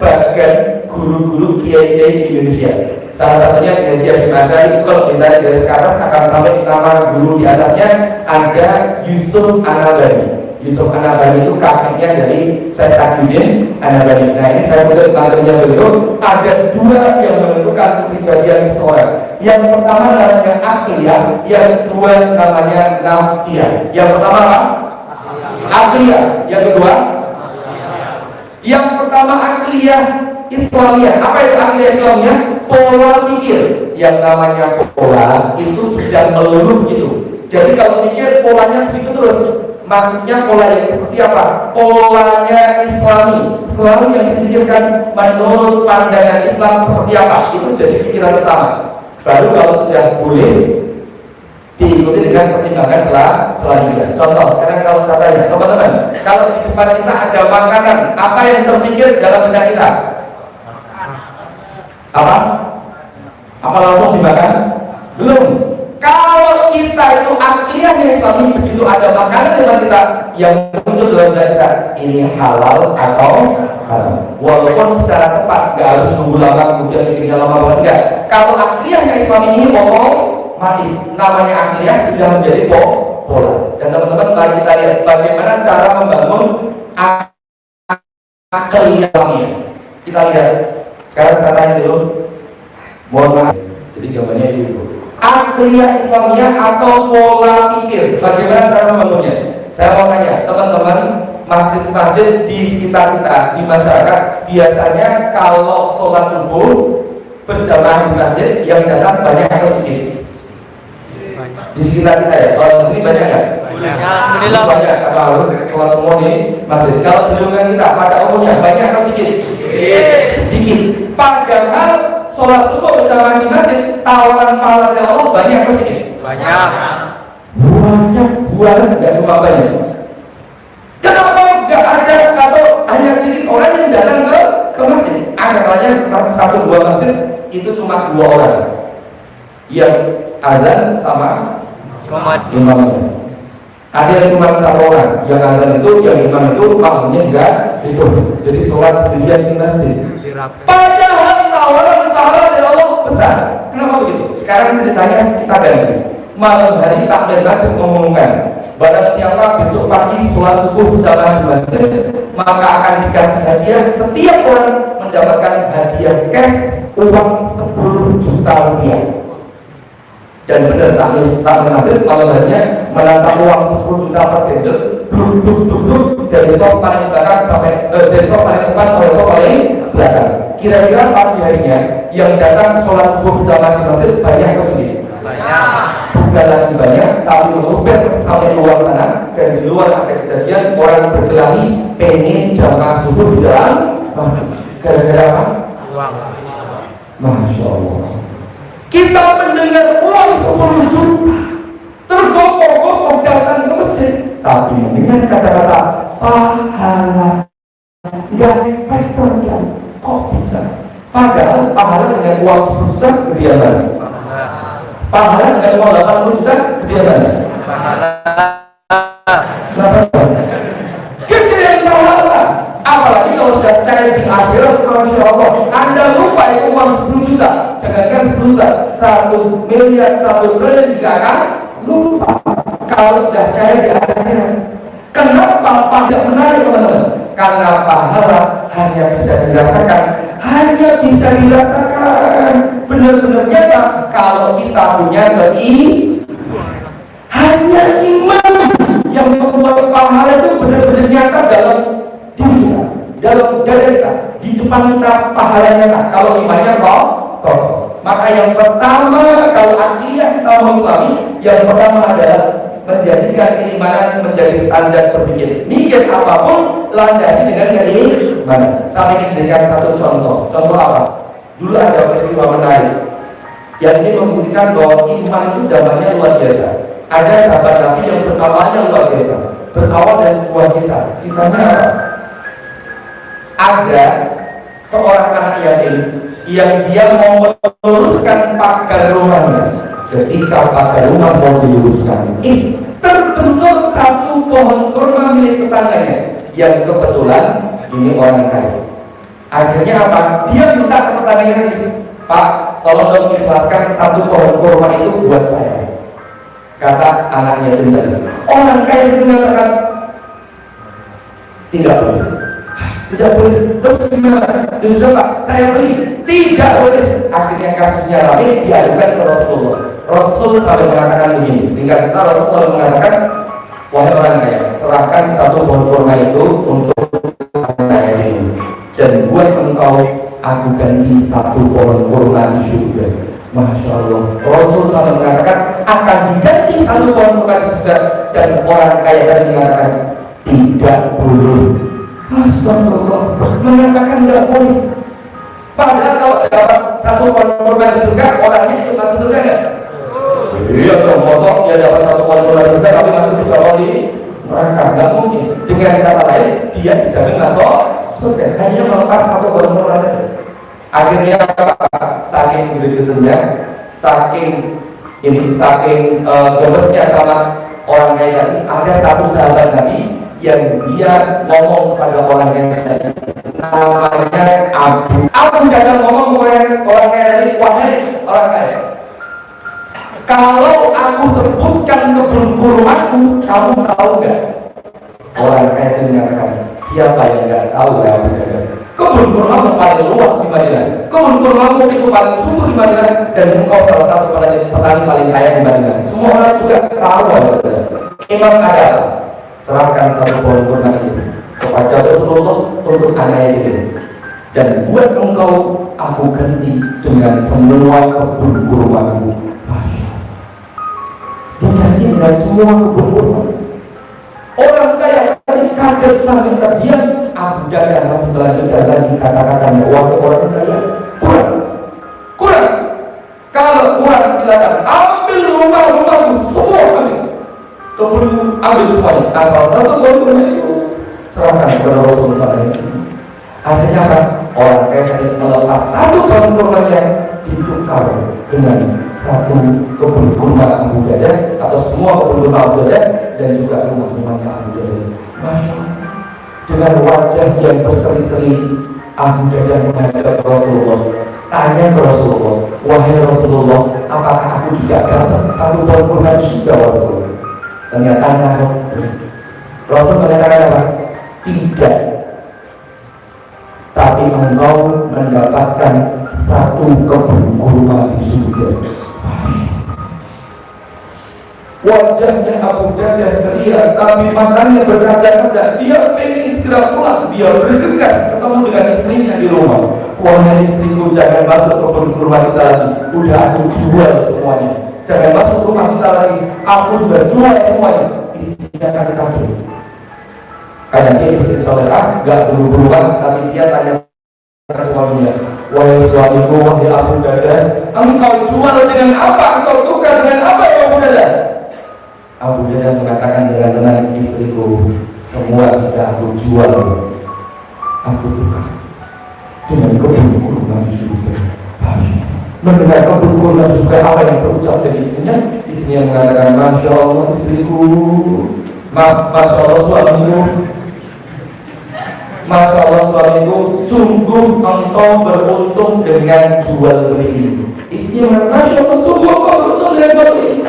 bagian guru-guru kiai-kiai di Indonesia. Salah satunya Haji Hasyim Asy'ari itu kalau kita dari atas akan sampai nama guru di atasnya ada Yusuf An-Nabhani. Yusuf An-Nabhani itu kakeknya dari Syekh Taqiyuddin An-Nabhani. Nah ini saya butuh materinya beliau. Ada dua yang menentukan kepribadian seseorang. Yang pertama namanya akliyah, yang kedua namanya nafsiyah. Yang pertama apa? Akliyah. Yang kedua? Yang pertama akliyah Islamiyah. Apa itu akliyah Islamiyah? Pola pikir. Yang namanya pola itu sudah meluluh gitu. Jadi kalau pikir polanya begitu terus. Maksudnya pola yang seperti apa? Polanya Islami. Selalu yang dipikirkan menurut pandangan Islam seperti apa? Itu jadi pikiran pertama. Baru kalau sudah boleh diikuti dengan pertimbangan selanjutnya. Contoh, sekarang kalau saya tanya, teman-teman, kalau di depan kita ada makanan, apa yang terpikir dalam benak kita? Apa? Apa langsung dimakan? Belum. Kalau kita itu akliyahnya Islami, begitu ada makanan dalam kita yang muncul dalam benak kita, ini halal atau haram. Walaupun secara cepat, nggak harus nunggu lama, kemudian pikirnya lama enggak. Kalau akliyahnya Islami ini otomatis, namanya akliyah sudah menjadi pola. Dan teman-teman, mari kita lihat bagaimana cara membangun akliyah Islamiyah. Kita lihat. Sekarang saya tanya dulu, mohon maaf, jadi jawabannya itu akliyah Islamiyah atau pola pikir. Bagaimana cara membangunnya? Saya mau tanya, teman-teman, masjid-masjid di sekitar kita, di masyarakat, biasanya kalau sholat subuh berjamaah di masjid, yang datang banyak atau sedikit? Di sekitar kita ya, kalau di sini banyak nggak? Banyak, karena harus sholat semua di masjid. Kalau di lingkungan kita, pada umumnya banyak atau sedikit? Sedikit. Padahal sholat subuh berjamaah di masjid, tawaran pahala dari Allah banyak atau sedikit? Banyak, nggak cuma banyak. Kenapa nggak ada atau hanya sedikit orang yang datang ke masjid? Akhirnya 1-2 masjid itu cuma 2 orang yang azan sama imamnya. Ada yang cuma 1 orang yang azan itu, yang imam itu makmumnya juga itu. Jadi sholat sendirian di masjid. Padahal tawaran pahala dari Allah besar. Kenapa begitu? Sekarang ceritanya kita ganti. Malam hari takmir masjid mengumumkan, barang siapa besok pagi sholat subuh berjamaah di masjid, maka akan dikasih hadiah. Setiap orang mendapatkan hadiah cash uang 10 juta rupiah. Dan benar takmir masjid malam harinya menantang uang 10 juta per tender, duduk dari sok paling belakang sampai dari sok paling depan sampai sok paling belakang. Kira-kira pagi harinya yang datang sholat subuh berjamaah di masjid banyak atau sedikit? Banyak. Bukan lagi banyak, tapi merubah sampai luar sana. Dan di luar ada kejadian orang berkelahi pengen jamaah subuh di dalam masjid. Gara-gara apa? Uang. Masya Allah. Kita mendengar uang 10 juta tergopoh-gopoh datang ke masjid, tapi mendengar kata-kata pahala nggak efek sama sekali. Kok bisa? Padahal pahala dengan uang 10 juta gedean mana? Pahala dengan uang 80 juta gedean mana? Kenapa? Gedean pahala. Apalagi kalau sudah cari di akhirat, Masya Allah, Anda lupa itu uang 10 juta. Jangankan 10 juta, 1 miliar, 1 triliun juga akan lupa kalau sudah cari di akhirat. Kenapa tidak menarik, teman-teman? Karena pahala hanya bisa dirasakan, benar-benar nyata kalau kita punya hanya iman yang membuat pahala itu benar-benar nyata dalam diri kita, dalam dada kita, di depan kita pahala nyata. Kalau imannya kokoh. Maka yang pertama, kalau akhlak kita Islami, yang pertama adalah menjadikan keimanan menjadi standar berpikir. Mikir apapun landasi dengan keimanan. Saya ingin berikan satu contoh. Contoh apa? Dulu ada peristiwa menarik yang ini membuktikan bahwa iman itu dampaknya luar biasa. Ada sahabat Nabi yang berkawannya luar biasa. Berkawan dari sebuah kisah. Kisahnya apa? Ada seorang anak yatim yang dia mau meluruskan pagar rumahnya. Ketika pagar rumah mau diluruskan, terbentuk satu pohon kurma milik tetangganya yang kebetulan ini orang kaya. Akhirnya apa? Dia minta ke tetangganya lagi, Pak, tolong dong ikhlaskan satu pohon kurma itu buat saya. Kata anaknya itu tadi. Orang kaya itu mengatakan tidak boleh. Tidak boleh. Terus gimana? Justru Pak, saya beli. Tidak boleh. Akhirnya kasusnya ramai diadukan ke Rasulullah. Rasul sampai mengatakan begini. Sehingga kita Rasul selalu mengatakan, wahai orang kaya, serahkan satu pohon kurma itu untuk anak ini. Dan buat engkau, aku ganti satu pohon kurma di surga. Masya Allah. Rasul sampai mengatakan akan diganti satu pohon kurma di surga. Dan orang kaya tadi mengatakan tidak boleh. Astagfirullah, mengatakan tidak boleh. Padahal kalau dapat satu pohon kurma di surga, orangnya itu masuk surga nggak? Iya dong, mosok dia dapat satu pohon kurma di surga tapi masuk surga di neraka, nggak mungkin. Dengan kata lain, dia dijamin masuk surga hanya melepas satu pohon kurma saja. Akhirnya saking begitu-nya, saking gemesnya sama orang kaya tadi, ada satu sahabat Nabi yang dia ngomong kepada orang kaya tadi, namanya Abu Jahal ngomong kepada orang kaya tadi, wahai orang kaya, kalau aku sebutkan kebun kurmaku, kamu tahu nggak? Orang kaya itu mengatakan, siapa yang nggak tahu ya Abu Jahal? Kebun kurmamu paling luas di Madinah, kebun kurmamu itu paling subur di Madinah, dan engkau salah satu petani paling kaya di Madinah. Semua orang juga tahu. Imam ada, serahkan satu pohon kurma itu kepada Rasulullah untuk anaknya itu, dan buat engkau aku ganti dengan semua kebun kurmaku. Diganti dengan semua kebun kurma. Orang kaya tadi kaget sampai terdiam. Abu Jahal masih melanjutkan lagi kata-katanya, wahai orang kaya, kurang. Kalau kurang silakan ambil rumah-rumahmu semua, ambil kebunmu, ambil semuanya, asal satu pohon kurma itu serahkan kepada Rasulullah. Akhirnya apa? Orang kaya tadi melepas satu pohon kurmanya ditukar dengan satu kebun kurma Abu Jahal atau semua kebun kurma Abu Jahal dan juga rumah-rumahnya Abu Jahal. Masya Allah. Dengan wajah yang berseri-seri, Abu Jahal menghadap Rasulullah, tanya ke Rasulullah, wahai Rasulullah, apakah aku juga dapat satu pohon kurma juga Rasulullah? Ternyata Rasul mengatakan apa? Tidak. Tapi engkau mendapatkan satu kebun kurma di surga. Wajahnya Abu Jahal ceria, tapi matanya berkaca-kaca. Dia pengen segera pulang, dia bergegas ketemu dengan istrinya di rumah. Wahai istriku, jangan masuk kebun kurma kita lagi. Udah aku jual semuanya. Jangan masuk rumah kita lagi. Aku sudah jual semuanya. Istrinya kaget. Karena dia istri saudara, gak buru-buruan, tapi dia tanya suaminya, wahai suamiku, wahai Abu Darda, engkau jual dengan apa? Engkau tukar dengan apa ya Abu Darda? Abu Darda mengatakan dengan tenang, istriku, semua sudah aku jual, aku tukar dengan keberuntungan juga. Mendengar keberuntungan juga apa yang terucap dari istrinya, istrinya mengatakan, Masya Allah istriku, Masya Allah suamiku, Masya Allah suamiku, sungguh engkau beruntung dengan jual beli ini. Istrinya mengatakan, Masya Allah sungguh engkau beruntung dengan jual beli ini.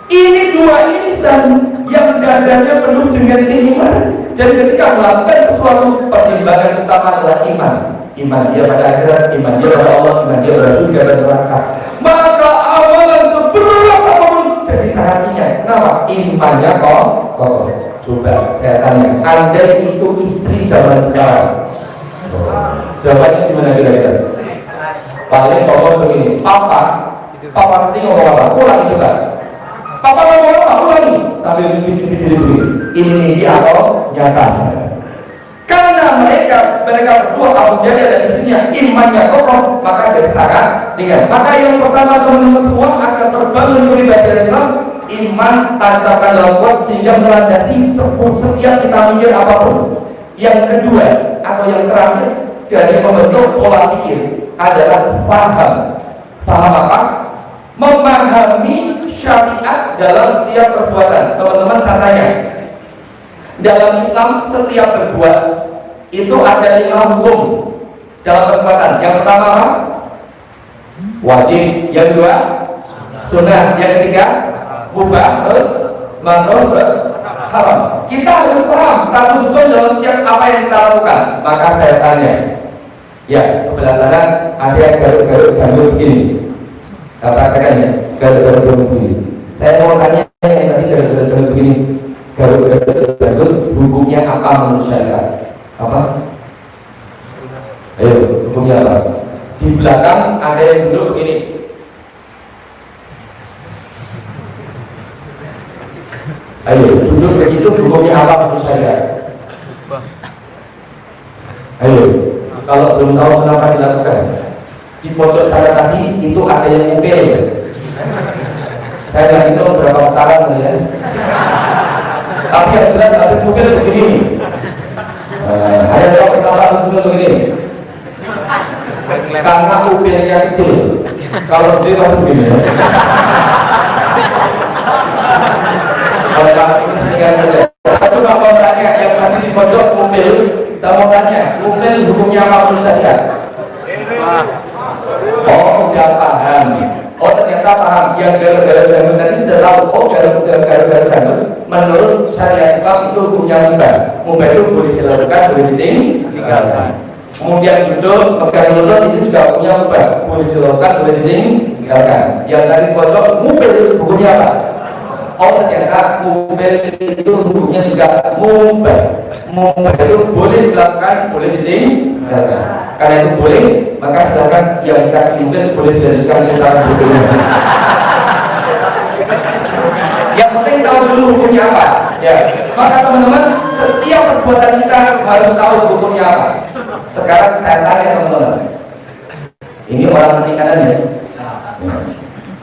Ini dua insan yang dadanya penuh dengan iman. Jadi ketika melakukan sesuatu, pertimbangan utama adalah iman. Iman dia pada akhirat, iman dia pada Allah, iman dia pada surga dan neraka. Maka amalan seberat apapun jadi sangat ringan. Kenapa? Imannya kok. Coba saya tanya, andai itu istri zaman sekarang, jawabannya gimana kira-kira? Paling ngomong begini, Papa nanti ngomong apa? Ulangi coba. Papa ngomong apa? Ulangi sambil begini. Ini atau nyata? Karena mereka berdua, Abu Darda dan istrinya, imannya kokoh, maka jadi sangat ringan. Maka yang pertama teman-teman semua akan terbangun beribadah Islam, iman tancapkan dalam kuat sehingga melandasi setiap kita mikir apapun. Yang kedua atau yang terakhir dari membentuk pola pikir adalah paham. Paham apa? Memahami syariat dalam setiap perbuatan. Teman-teman saya tanya, dalam Islam setiap berbuat itu ada 5 hukum dalam perbuatan. Yang pertama apa? Wajib. Yang kedua sunnah. Yang ketiga mubah, terus makruh, terus haram. Kita harus paham satu hukum dalam setiap apa yang kita lakukan. Maka saya tanya, ya sebelah sana ada yang garuk-garuk janggut begini. Saya katakan ya, garuk-garuk janggut begini. Saya mau tanya yang tadi garuk-garuk janggut begini, garuk-garuk janggut hukumnya apa menurut syariat? Apa? Ayo, hukumnya apa? Di belakang ada yang duduk begini. Ayo, duduk begitu hukumnya apa menurut saya? Ayo, kalau belum tahu kenapa dilakukan, di pojok saya tadi itu ada yang ngupil ya. Saya nggak tahu berapa putaran ya. Tapi yang jelas habis ngupil begini. Ada yang tahu kenapa habis ngupil begini? Karena ngupilnya kecil. Kalau dia masih begini. Kalau ini sehingga saja. Satu mau tanya yang tadi di pojok mobil, saya mau tanya, mobil hukumnya apa menurut saya? Oh, sudah paham. Oh, ternyata paham. Yang gara-gara janggut tadi sudah tahu. Oh, gara-gara janggut menurut syariat Islam itu hukumnya mubah. Mubah itu boleh dilakukan, boleh ditinggalkan. Kemudian duduk, pegang lutut itu juga hukumnya mubah. Boleh dilakukan, boleh ditinggalkan. Yang tadi pojok mobil hukumnya apa? Oh, ternyata mobil itu hukumnya juga mubah. Mubah itu boleh dilakukan, boleh ditinggalkan. Karena itu boleh, maka silakan yang kaki mobil boleh dilanjutkan secara berikutnya. Yang penting tahu dulu hukumnya apa. Ya, maka teman-teman, setiap perbuatan kita harus tahu hukumnya apa. Sekarang saya tanya teman-teman, ini orang perikanan ya.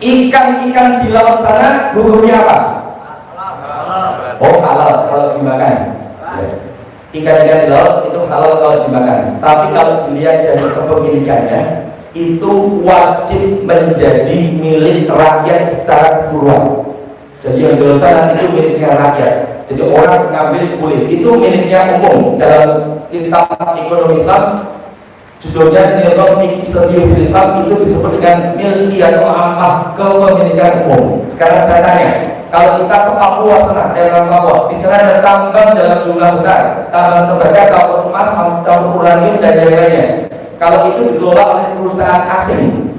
Ikan-ikan di laut sana hukumnya apa? Oh, halal kalau dimakan. Ya. Ikan-ikan di laut itu halal kalau dimakan. Tapi kalau dilihat dari kepemilikannya, itu wajib menjadi milik rakyat secara keseluruhan. Jadi yang di laut sana itu miliknya rakyat. Jadi orang mengambil boleh. Itu miliknya umum. Dalam kitab ekonomi Islam, judulnya Nilai Iqtisadi Islam, itu disebut dengan milkiyah atau ammah, kepemilikan umum. Sekarang saya tanya, kalau kita ke Papua sana, daerah Papua, di sana ada tambang dalam jumlah besar, tambang tembaga, campur emas, campur uranium dan lain-lainnya. Kalau itu dikelola oleh perusahaan asing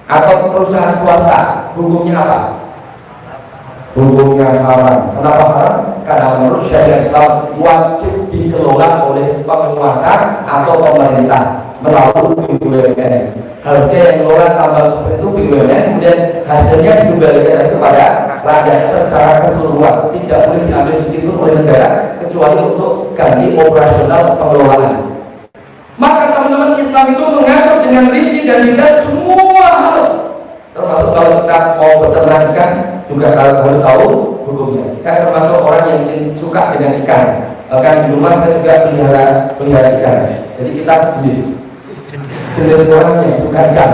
atau perusahaan swasta, hukumnya apa? Hukumnya haram. Kenapa haram? Karena menurut syariat Islam wajib dikelola oleh penguasa atau pemerintah melalui BUMN. Harusnya yang mengelola tambang seperti itu BUMN, kemudian hasilnya dikembalikan kepada rakyat secara keseluruhan. Tidak boleh diambil di situ oleh negara kecuali untuk ganti operasional pengelolaan. Maka teman-teman, Islam itu mengatur dengan rinci dan detail semua hal, termasuk kalau kita mau beternak ikan juga harus tahu hukumnya. Saya termasuk orang yang suka dengan ikan, bahkan di rumah saya juga pelihara ikan. Jadi kita jenis orang yang suka ikan.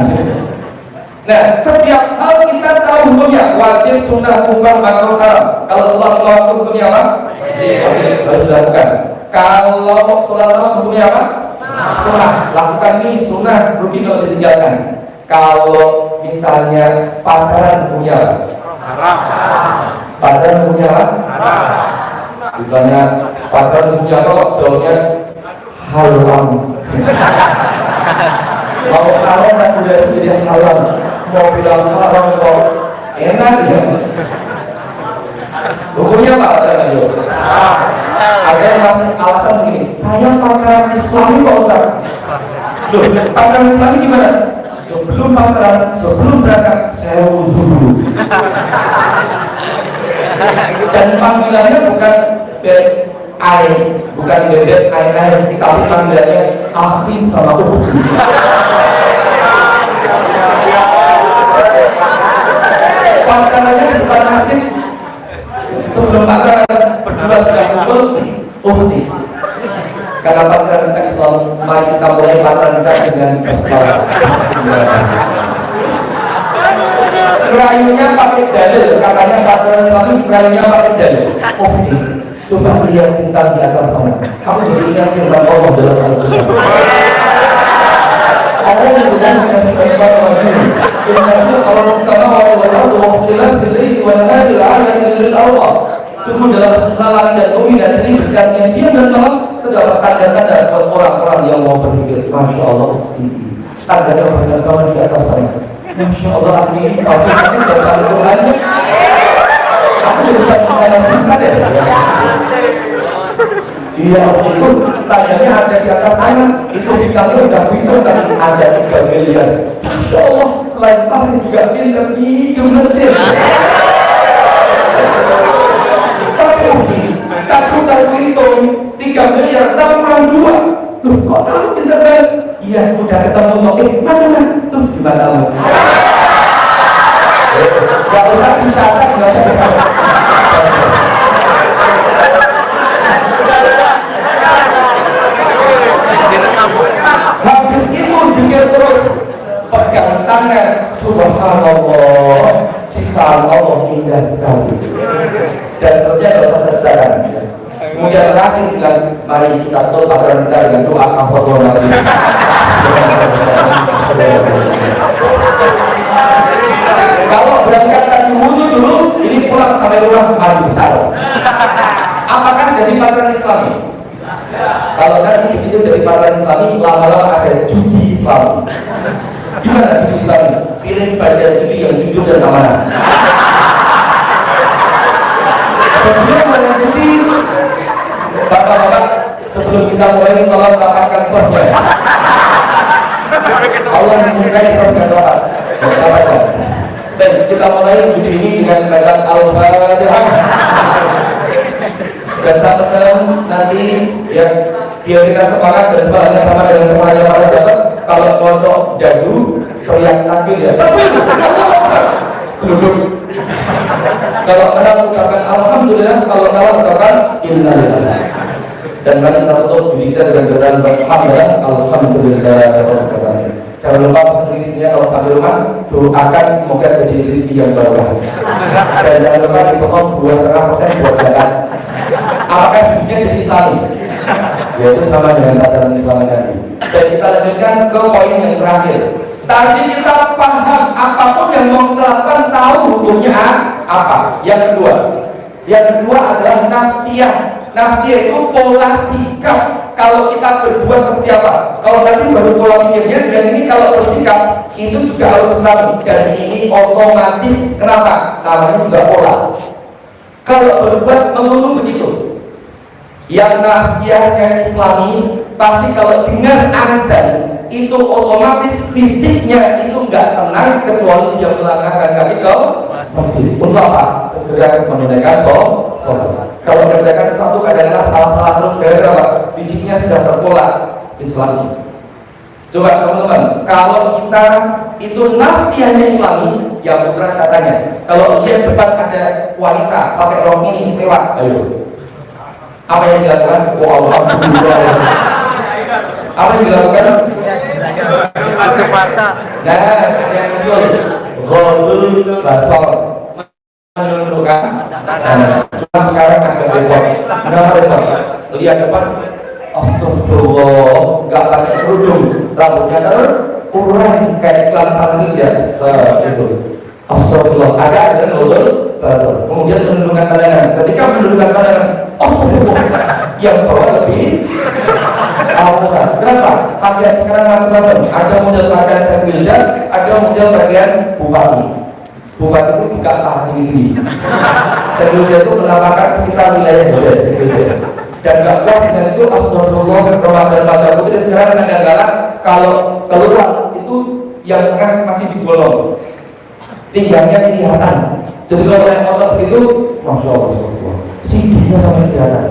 Nah, setiap hal kita tahu hukumnya, wajib, sunnah, mubah, makruh, haram. Kalau Allah melakukan hukumnya apa? Wajib, harus dilakukan. Kalau sholat hukumnya apa? Sunnah, lakukan ini sunnah, rugi kalau ditinggalkan. Kalau misalnya pacaran hukumnya apa? Haram. Pacaran hukumnya apa? Haram. Bukannya pacaran hukumnya apa? Jawabnya haram. Mau haram dan udah jadi haram, mau bilang haram kok enak ya. Hukumnya apa? Ada yang masih alasan begini, saya pacaran Islami Pak Ustaz. Loh, pacaran Islami gimana? Sebelum pacaran, sebelum berangkat, saya wudhu dulu. Dan panggilannya bukan air, bukan bebek air, tapi panggilannya akhir sama uhuh. Pacarannya di depan masjid, sebelum pacaran berdua sudah kumpul uhti. Karena pacaran kita Islam, mari kita mulai pacaran kita dengan festival. Rayunya pakai dalil, katanya pacaran Islam rayunya pakai dalil. Uhti. Coba lihat bintang di atas sana. Kamu jadi ingat firman Allah dalam Al-Quran. Allah menyebutkan dengan sesuatu wajib. Innahu Allah samawati wal ardi wa ikhtilafil laili wan nahari la'ayatin lil Allah. Sungguh dalam penciptaan langit dan bumi dan sini berkatnya siang dan malam terdapat tanda-tanda buat orang-orang yang mau berpikir. Masya Allah. Tanda orang di atas sana. Masya Allah, ini pasti ini sudah satu aja. Aku bisa mengatakan ya. Iya, itu tandanya ada di atas sana. Itu bintangnya udah pintar dan ada 3 miliar. Insya Allah, selain pasti juga pintar di Mesir. Tapi udah hitung 3 miliar, tapi kurang 2. Loh, kok kamu pintar banget? Iya, udah ketemu mobil. Mana? Tuh, gimana kamu? Gak usah dicatat, gak usah dicatat. Habis itu pikir terus, pegang tangan, subhanallah, ciptaan Allah indah sekali. Dan seterusnya gak usah terjadi. Kemudian terakhir bilang, mari kita tutup pacaran kita dengan doa kafaratul majlis. Kalau berangkat tadi wudhu dulu, ini pulang sampai rumah mari besar. Apakah jadi pacaran Islami? Kalau tadi begitu jadi pacaran Islami, lama-lama ada judi Islami. Gimana judi Islami? Pilih badan judi yang jujur dan amanah. Sebelum mulai judi, bapak-bapak, sebelum kita mulai sholat rapatkan softnya. Allah menyukai softnya sholat. Dan kita mulai judi ini dengan bacaan Al-Fatihah. Dan sama-sama nanti ya biar kita semangat dan semangatnya sama dengan semangatnya para sahabat. Kalau pojok dadu teriak takbir ya. Duduk. Kalau menang ucapkan alhamdulillah, kalau kalah ucapkan innalillah. Dan mari kita tutup judi kita dengan bacaan alhamdulillah. Jangan lupa pesan isinya kalau sampai rumah doakan semoga jadi rezeki yang berkah. Dan jangan lupa dipotong 2,5% buat zakat. Apakah dunia jadi Islami? Yaitu sama dengan pacaran Islam tadi. Dan kita lanjutkan ke poin yang terakhir. Tadi kita paham apapun yang mau diterapkan tahu hukumnya apa. Yang kedua adalah nafsiyah. Nafsiyah itu pola sikap. Kalau kita berbuat seperti apa? Kalau tadi baru pola pikirnya, dan ini kalau bersikap itu juga harus Islami. Dan ini otomatis. Kenapa? Namanya juga pola. Kalau berbuat memenuhi begitu. Yang nafsiyahnya Islami, pasti kalau dengar azan itu otomatis fisiknya itu nggak tenang kecuali dia melangkahkan kaki ke masjid. Untuk apa? Segera menunaikan sholat. Kalau mengerjakan sesuatu kadang-kadang salah-salah terus gara-gara apa? Fisiknya sudah terpola Islami. Coba teman-teman, kalau kita itu nafsianya Islami, ya putra saya tanya, kalau lihat depan ada wanita pakai rok ini lewat, ayo, apa yang dilakukan? Oh alhamdulillah. Apa yang dilakukan? Tutup mata. Nah, yang usul ghodul basar, menundukkan. Cuma sekarang agak repot. Kenapa repot? Lihat depan, astagfirullah, nggak pakai kerudung, rambutnya terurai kayak iklan salju ya, itu. Astagfirullah, ada ghodul basar. Kemudian menundukkan pandangan. Ketika menundukkan pandangan, astagfirullah, yang bawah lebih awal. Kenapa? Pakaian sekarang macam-macam. Ada model pakaian Sebilda, ada model pakaian Bupati. Bupati itu buka paha tinggi. Sebilda itu menampakkan sekitar wilayah Bodas. Dan nggak puas dengan itu, astagfirullah, remaja-remaja putri sekarang kadang-kadang kalau keluar itu yang tengah masih digolong, pinggangnya kelihatan. Jadi kalau naik motor itu, masya Allah, sidinya sampai kelihatan.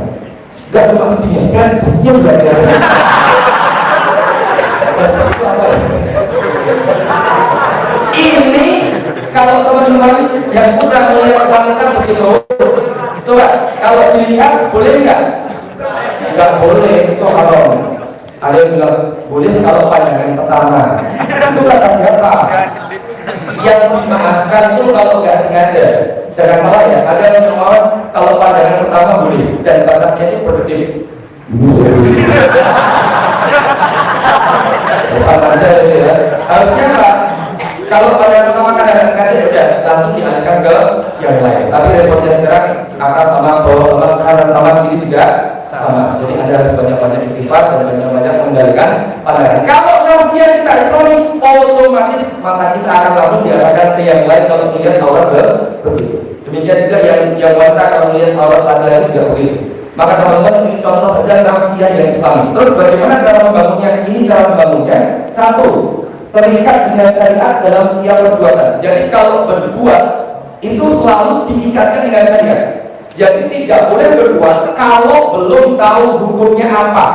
Gak cuma sidinya, flashbacknya juga kelihatan. Ini kalau teman-teman yang sudah melihat wanita begitu, coba kalau dilihat boleh nggak? Nggak boleh, itu haram. Ada yang bilang boleh kalau pandangan pertama. Itu kata siapa? Yang dimaafkan itu kalau nggak sengaja. Jangan salah ya, ada yang ngomong kalau pandangan pertama boleh dan batasnya itu berdetik. Sama aja ya. Harusnya apa? Kalau pandangan pertama kadang sengaja udah langsung dialihkan ke yang lain. Tapi repotnya sekarang atas sama bawah sama kanan sama kiri juga sama. Jadi Anda harus banyak-banyak istighfar dan banyak-banyak mengendalikan pandangan. Kalau nafsiya kita Islami, otomatis mata kita akan langsung diarahkan ke yang lain kalau melihat aurat begitu. Demikian juga yang wanita kalau melihat aurat laki-laki juga begitu. Maka teman-teman ini contoh saja nafsiya yang Islami. Terus bagaimana cara membangunnya? Ini cara membangunnya. Satu, terikat dengan syariat dalam setiap perbuatan. Jadi kalau berbuat itu selalu diikatkan dengan syariat. Jadi tidak boleh berbuat kalau belum tahu hukumnya apa.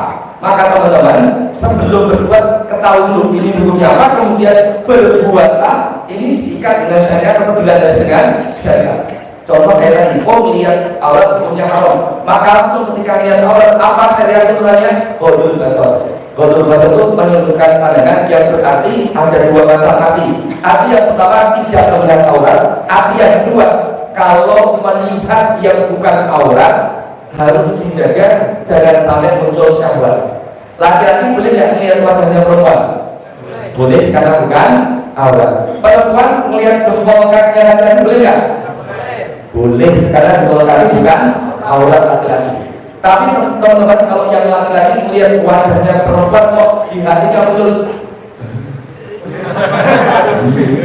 Maka teman-teman sebelum berbuat ketahui dulu ini hukumnya apa, kemudian berbuatlah. Ini diikat dengan syariat atau dilandasi dengan syariat. Contoh kayak tadi, melihat aurat hukumnya haram, maka langsung ketika lihat aurat apa syariat aturannya? Ghodul basar. Ghodul basar itu menunjukkan pandangan yang berarti ada dua macam arti. Arti yang pertama tidak melihat aurat. Arti yang kedua, kalau melihat yang bukan aurat harus dijaga jangan sampai muncul syahwat. Laki-laki boleh nggak melihat wajahnya perempuan? Boleh karena bukan aurat. Perempuan melihat jempol kakinya laki-laki boleh nggak? Boleh karena jempol kaki bukan aurat laki-laki. Tapi teman-teman kalau yang laki-laki melihat wajahnya perempuan kok di hatinya muncul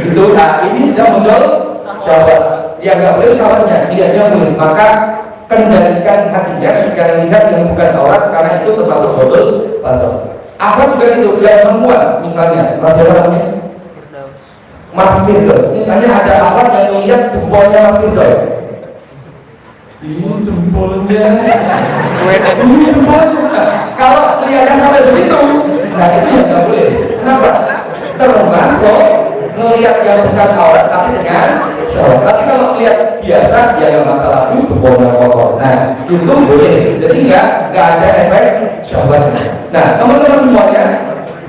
itu, nah ini sudah muncul syahwat. Yang nggak boleh syahwatnya, lihatnya boleh. Maka kendalikan hatinya jika lihat yang bukan aurat karena itu termasuk ghodul basar. Apa juga itu yang perempuan misalnya, Mas Firdaus. Misalnya ada apa yang melihat jempolnya Mas Firdaus. Ini jempolnya. Ini jempolnya. Kalau kelihatan sampai begitu, nah itu yang nggak boleh. Kenapa? Termasuk melihat yang bukan aurat tapi dengan syahwat. Tapi kalau melihat biasa ya nggak masalah, itu jempolnya kotor. Nah itu boleh. Jadi nggak ada efek syahwatnya. Nah teman-teman semuanya,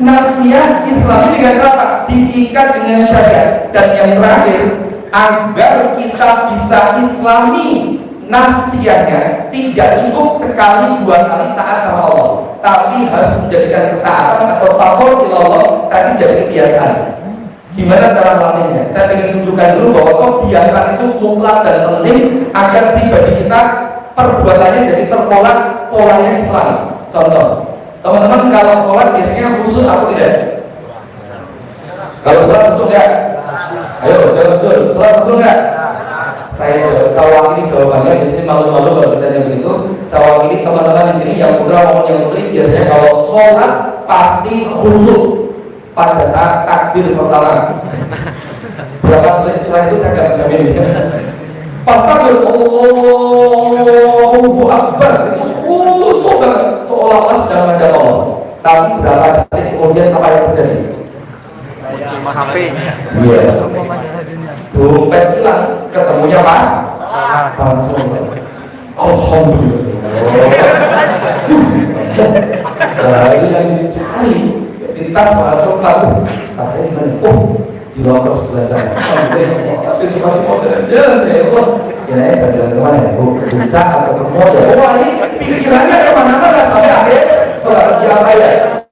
nafsiyah Islam ini dengan apa? Diikat dengan syariat. Dan yang terakhir, agar kita bisa Islami nafsiyahnya, tidak cukup sekali dua kali taat sama Allah, tapi harus menjadikan ketaatan atau takut kepada Allah tadi jadi kebiasaan. Gimana cara melatihnya? Saya ingin tunjukkan dulu bahwa kebiasaan itu mutlak dan penting agar pribadi kita perbuatannya jadi terpola polanya Islam. Contoh, teman-teman kalau sholat biasanya khusyuk atau tidak? Kalau sholat khusyuk enggak? Ayo jawab betul. Sholat khusyuk enggak? Saya wakili jawabannya. Di sini malu-malu kalau ditanya begitu. Saya wakili teman-teman di sini yang putra maupun yang putri. Biasanya kalau sholat pasti khusyuk pada saat takbir pertama. Berapa menit setelah itu saya nggak jamin. Pas takbir Allahu Akbar itu khusyuk banget, seolah-olah sedang menghadap Allah. Tapi berapa detik kemudian apa yang terjadi? HP. Iya. Dompet hilang, ketemunya Mas. Alhamdulillah. Ini yang dicari. Lintas masuk tahu. Tasnya di mana? Oh, di loker sebelah sana. Tapi seperti mau jalan-jalan saya kok. Kira-kira saya jalan kemana ya? Puncak atau ke mall ya? Oh, ini pikirannya kemana-mana sampai akhir sholat apa ya?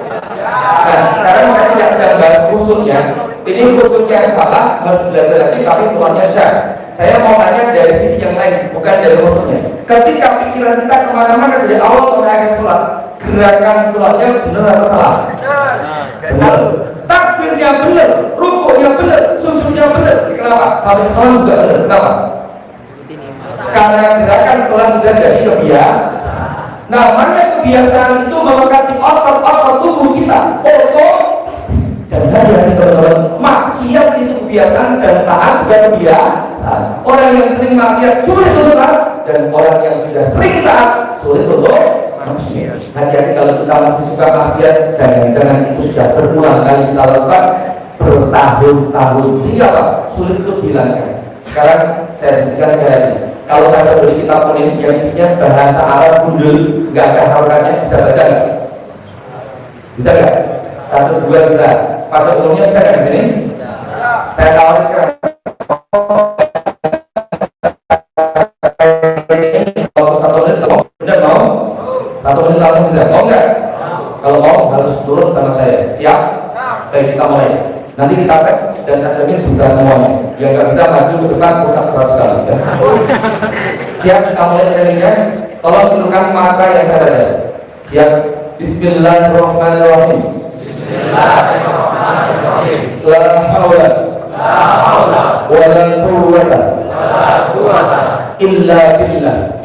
Nah, sekarang saya tidak sedang bahas khususnya. Ini khususnya yang salah, harus belajar lagi, tapi sholatnya syah. Saya mau tanya dari sisi yang lain, bukan dari khususnya. Ketika pikiran kita kemana-mana dari awal sampai akhir sholat, gerakan sholatnya benar atau salah? Benar. Takbirnya benar, rukuknya benar, sujudnya benar. Kenapa? Sampai sholat juga benar. Kenapa? Karena gerakan sholat sudah jadi kebiasaan. Namanya kebiasaan itu memekati otot-otot tubuh kita. Dan hati-hati teman-teman, maksiat itu kebiasaan dan taat juga kebiasaan. Orang yang sering maksiat sulit untuk taat, dan orang yang sudah sering taat sulit untuk maksiat. Hati-hati kalau kita masih suka maksiat, jangan-jangan itu sudah berulang kali kita lakukan bertahun-tahun. Iya Pak, sulit untuk dihilangkan. Sekarang saya berikan sekali lagi. Kalau saya beri kitab kuning yang isinya bahasa Arab gundul, nggak ada harokatnya, bisa baca nggak? Bisa nggak? 1, 2 bisa. Pada umumnya bisa nggak di sini? Saya tawarkan. Kalau 1 menit, benar mau? 1 menit langsung bisa. Mau nggak? Kalau mau harus turun sama saya. Siap? Baik, kita mulai. Nanti kita tes dan saya jamin bisa semuanya. Yang nggak bisa maju ke depan pusat 100 kali. Ya. Siap? Kita mulai trainingnya. Tolong tunjukkan mata yang saya baca. Siap? Bismillahirrahmanirrahim. Bismillahirrahmanirrahim. La haula wa la quwwata illa billah.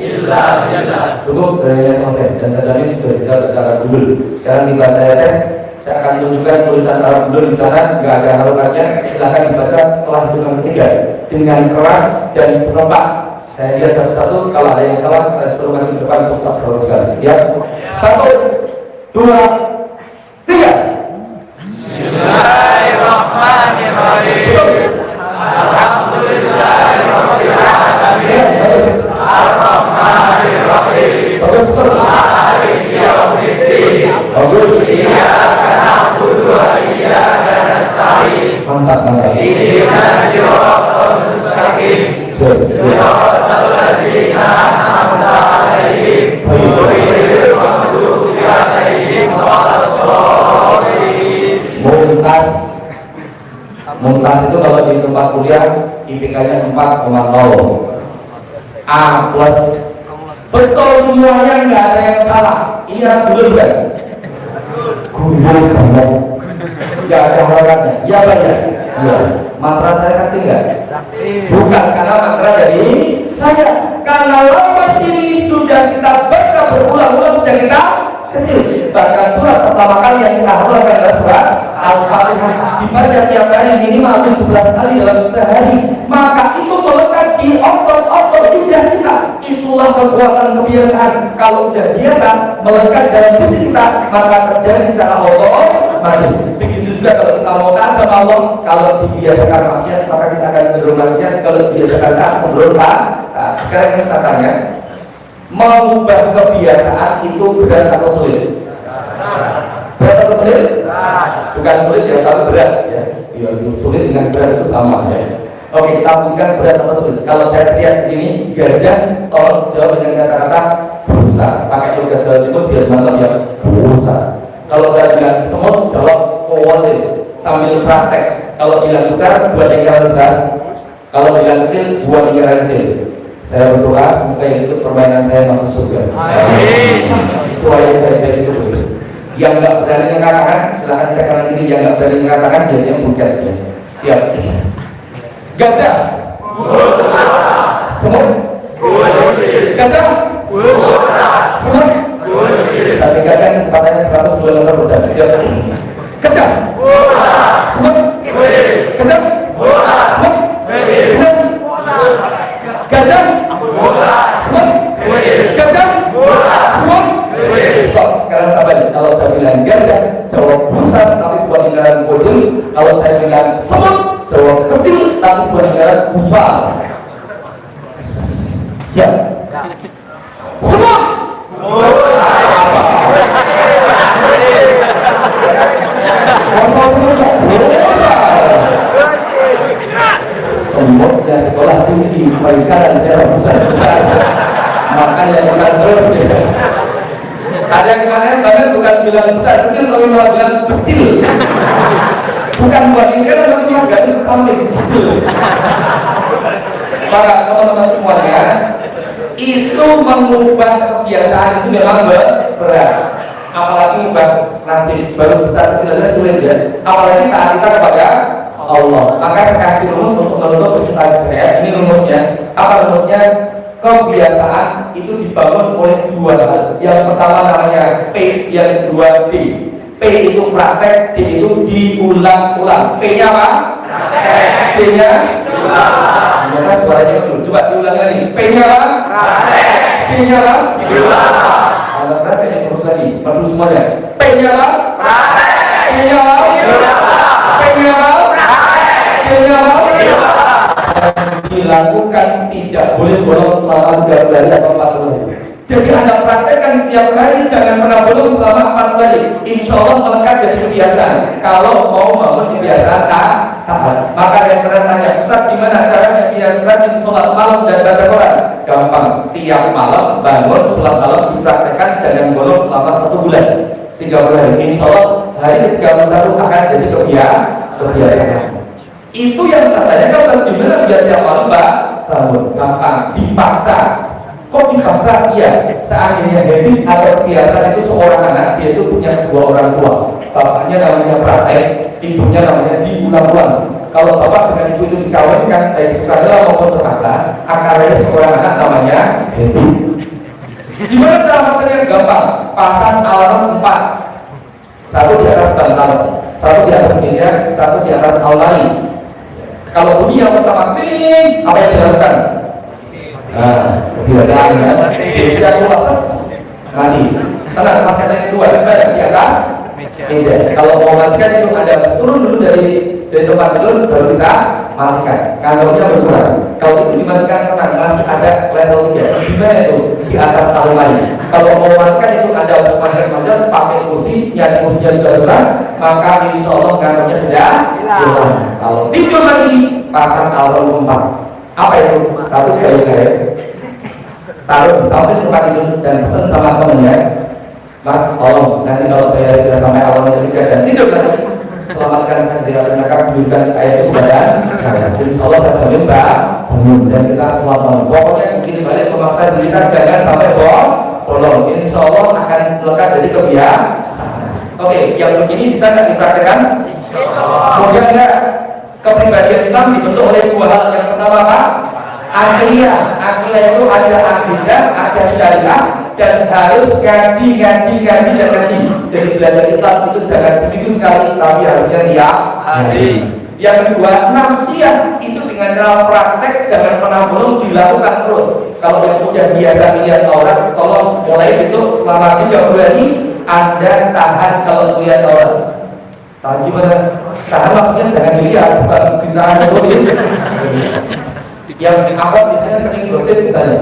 Cukup dari selesai dan terjadi sudah bisa bicara dulu. Sekarang tiba saya tes, saya akan tunjukkan tulisan Arab dulu di sana, nggak ada harokatnya. Silakan dibaca setelah hitungan ketiga dengan keras dan serempak. Saya lihat satu-satu, kalau ada yang salah saya suruh maju ke depan pusat terus sekali. Siap? 1, 2, 3. Bismillahirrahmanirrahim. Alhamdulillahirabbil alamin. Ar-Rahmanirrahim. Maliki yaumiddin. Iyyaka na'budu wa iyyaka nasta'in. Mantap. Ihdinas siratal mustaqim. Siratal ladzina an'amta 'alaihim ghairil maghdubi 'alaihim waladdallin. Muntas itu kalau di tempat kuliah IPK-nya 4,0. A plus. Betul semuanya, nggak ada yang salah. Ini anak gundul kan? Gundul banget. Nggak ada harokatnya. Iya banyak. Iya. Mantra saya sakti nggak? Bukan, karena mantra dari saya. Karena lafaz ini sudah kita baca berulang-ulang sejak kita kecil. Bahkan surat pertama kali yang kita hafalkan adalah surat Al-Fatihah, dibaca tiap hari minimal 17 kali dalam sehari. Maka itu melekat di otot-otot lidah kita. Itulah kekuatan kebiasaan. Kalau udah biasa melekat dalam fisik kita, maka terjadi secara otomatis. Begitu juga kalau kita mau taat sama Allah. Kalau dibiasakan maksiat, maka kita akan cenderung maksiat. Kalau dibiasakan taat, cenderung taat. Sekarang saya tanya, mengubah kebiasaan itu berat atau sulit? Berat atau sulit? Bukan sulit ya, tapi berat ya. Ya, sulit dengan berat itu sama ya. Oke, kita bukan berat atau sulit. Kalau saya teriak ini gajah, tolong jawab dengan kata-kata berusaha. Pakai yoga Jawa Timur biar mantap ya, berusaha. Kalau saya bilang semut, jawab kowalin sambil praktek. Kalau bilang besar, buat lingkaran besar. Kalau bilang kecil, buat lingkaran kecil. Saya berdoa semoga ikut permainan saya masuk surga. Amin. Itu ayat dari itu. Yang nggak berani mengatakan, silakan cek kanan ini. Yang nggak berani mengatakan biasanya bukan ya. Siap. Gajah. Semut. Gajah. Semut. Saya tinggalkan kecepatannya 102 meter per jam. Siap. Gajah. Semut. Gajah. Semut. Gajah. Semut. Gajah. Semut. Stop. Sekarang sabar. Kalau saya bilang gajah, adalah busal. Siap. Semua. Semuanya sekolah tinggi, perikanan daerah besar-besar. Makanya bukan terus ya. Ada yang kemarin banget bukan bilang besar, kecil tapi malah bilang kecil. Bukan buat ini kan tapi juga garis samping kecil. Maka teman-teman semuanya, itu mengubah kebiasaan itu memang berat. Apalagi ubah nasib baru besar kecil adalah sulit ya. Apalagi taat kita kepada Allah. Maka saya kasih rumus untuk menutup presentasi saya. Ini rumusnya. Apa rumusnya? Kebiasaan itu dibangun oleh dua hal. Yang pertama namanya P, yang kedua D. P itu praktek, D itu diulang-ulang. P-nya apa? Praktek. D-nya diulang. Maka suaranya dulu. Coba diulang lagi. P-nya apa? Praktek. D-nya apa? Diulang. Kalau keras kayak terus lagi. Perlu semuanya. P-nya apa? Praktek. D-nya apa? Diulang. P-nya apa? Praktek. D-nya apa? Diulang. Dilakukan tidak boleh bolong selama 3 hari atau 4 hari. Jadi Anda praktekkan setiap hari, jangan pernah bolong selama 4 hari. Insya Allah melekat jadi kebiasaan. Kalau mau bangun kebiasaan taat. Maka yang pernah tanya, Ustaz gimana caranya biar rajin sholat malam dan baca Quran? Gampang. Tiap malam bangun sholat malam dipraktekkan, jangan bolong selama 1 bulan 30 hari. Insya Allah hari ke-31 akan jadi kebiasaan. Itu yang saya tanya, kalau gimana biar tiap malam bangun? Gampang, dipaksa. Kok dipaksa? Iya, seandainya habit atau kebiasaan itu seorang anak, dia itu punya 2 orang tua. Bapaknya namanya praktek, ibunya namanya diulang-ulang. Kalau bapak dengan ibu itu dikawinkan baik sukarela maupun terpaksa, akarnya seorang anak namanya habit. Gimana cara maksudnya? Gampang, pasang alarm 4. 1 di atas bantal, 1 di atas meja, 1 di atas aulani. Kalau bunyi yang pertama ping, apa yang dilakukan? Nah, kebiasaan ya. Kebiasaan keluar mandi. Tenang, pasien yang kedua di atas meja. Kalau mau matikan itu ada turun dulu dari tempat tidur baru bisa matikan. Kandungnya berkurang. Kalau itu dimatikan tenang, masih ada level 3. Gimana itu? Di atas tahun lain. Kalau mau matikan itu ada manjat-manjat pakai kursi, yang kursinya sudah besar, maka insya Allah kandungnya sudah hilang. Kalau tidur lagi, pasang alarm 4. Apa itu? 1 gaya-gaya taruh di samping tempat tidur dan pesan sama temennya, Mas tolong nanti kalau saya sudah sampai alam ketiga dan tidur lagi, selamatkan saya dari alam neraka, berikan ayat itu badan insya Allah saya jamin bangun dan kita sholat malam. Pokoknya begini balik memaksa diri kita jangan sampai bolong. Insya Allah akan melekat jadi kebiasaan. Oke, yang begini bisa nggak dipraktekkan? Kemudian enggak, kepribadian Islam dibentuk oleh 2 hal. Yang pertama apa? Akliyah. Akliyah itu ada akidah, ada syariah, dan harus ngaji. Jadi belajar Islam itu jangan seminggu sekali, tapi harusnya tiap hari. Yang kedua, nafsiyah itu dengan cara praktek, jangan pernah bolong, dilakukan terus. Kalau yang udah biasa lihat Taurat, tolong mulai besok selama 30 hari Anda tahan kalau lihat Taurat. Tahan gimana? Tahan maksudnya jangan dilihat, bukan ditahan dulu. Yang awal biasanya sering gosip misalnya.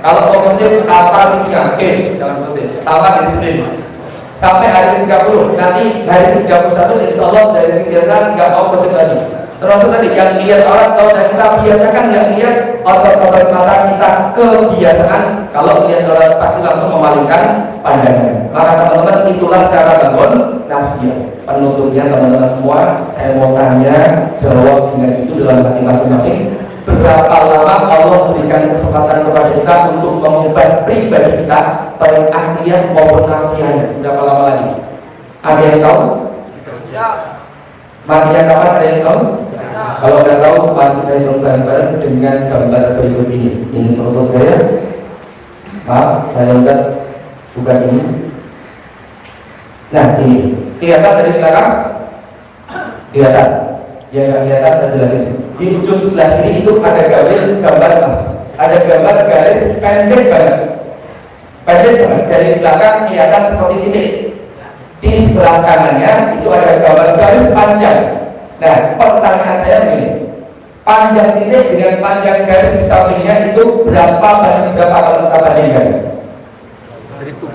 Kalau mau gosip apa dunia, oke, jangan gosip. Tambah disiplin. Sampai hari 30, nanti hari 31 insya Allah dari kebiasaan nggak mau gosip lagi. Terus tadi yang lihat orang, kalau kita biasakan yang lihat otot-otot mata kita kebiasaan. Kalau lihat orang pasti langsung memalingkan pandangan. Maka teman-teman itulah cara bangun nafsiyah. Penutupnya teman-teman semua, saya mau tanya jawab dengan jujur dalam hati masing-masing. Berapa lama Allah berikan kesempatan kepada kita untuk mengubah pribadi kita, baik akliyah maupun nafsiyah? Berapa lama lagi? Ada yang tahu? Ya. Matinya kapan? Ada yang tahu? Ya. Kalau nggak tahu, mari kita hitung bareng-bareng dengan gambar berikut ini. Ini menurut saya. Maaf, saya lihat bukan ini. Nah, ini kelihatan dari belakang? Kelihatan. Yang nggak kelihatan saya jelasin. Di ujung sebelah kiri itu ada gambar ada gambar garis pendek banget dari belakang kelihatan seperti titik. Di sebelah kanannya itu ada gambar garis panjang. Nah, pertanyaan saya begini, Panjang titik dengan panjang garis di sampingnya itu berapa banding berapa kalau kita bandingkan?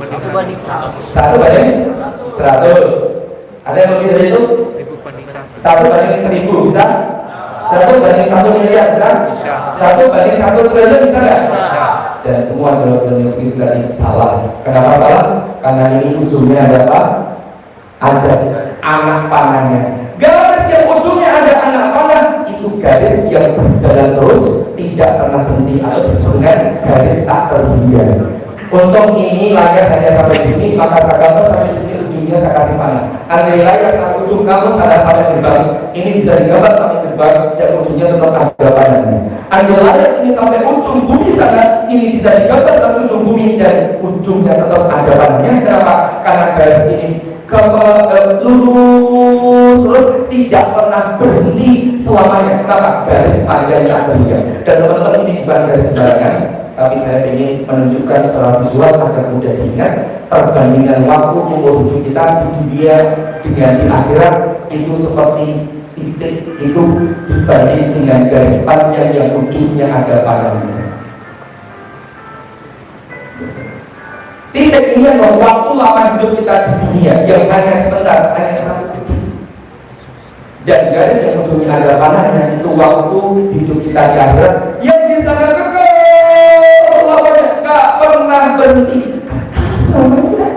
1 banding 100. 1 banding 100. Ada yang lebih dari itu? 1000 banding 1. 1 banding 1000 bisa? 1 banding 1 miliar bisa? Bisa. 1 banding 1 triliun bisa nggak? Bisa. Dan semua jawaban yang itu tadi salah. Kenapa salah? Karena ini ujungnya ada apa? Ada anak panahnya. Garis yang ujungnya ada anak panah itu garis yang berjalan terus, tidak pernah berhenti atau disebut dengan garis tak terhingga. Untuk ini layar hanya sampai di sini, maka saya gambar sampai di sini ujungnya saya kasih panah. Andai layar satu ujung kamu ada sampai gerbang, ini bisa digambar sampai gerbang dan ujungnya tetap ada panahnya. Andai layar ini sampai ujung bumi sana, ini bisa digambar sampai ujung bumi dan ujungnya tetap ada panahnya. Kenapa? Karena garis ini lurus tidak pernah berhenti selamanya. Kenapa? Garis panjang tak terhingga. Dan teman-teman ini bukan garis sembarangan, tapi saya ingin menunjukkan secara visual agar mudah diingat perbandingan waktu umur hidup kita di dunia dengan di akhirat itu seperti titik itu dibanding dengan garis panjang yang ujungnya ada panahnya. Titik ini adalah waktu lama hidup kita di dunia yang hanya sebentar, hanya satu titik. Dan garis yang ujungnya ada panahnya itu waktu hidup kita di akhirat yang bisa kekal selamanya, gak pernah berhenti selamanya.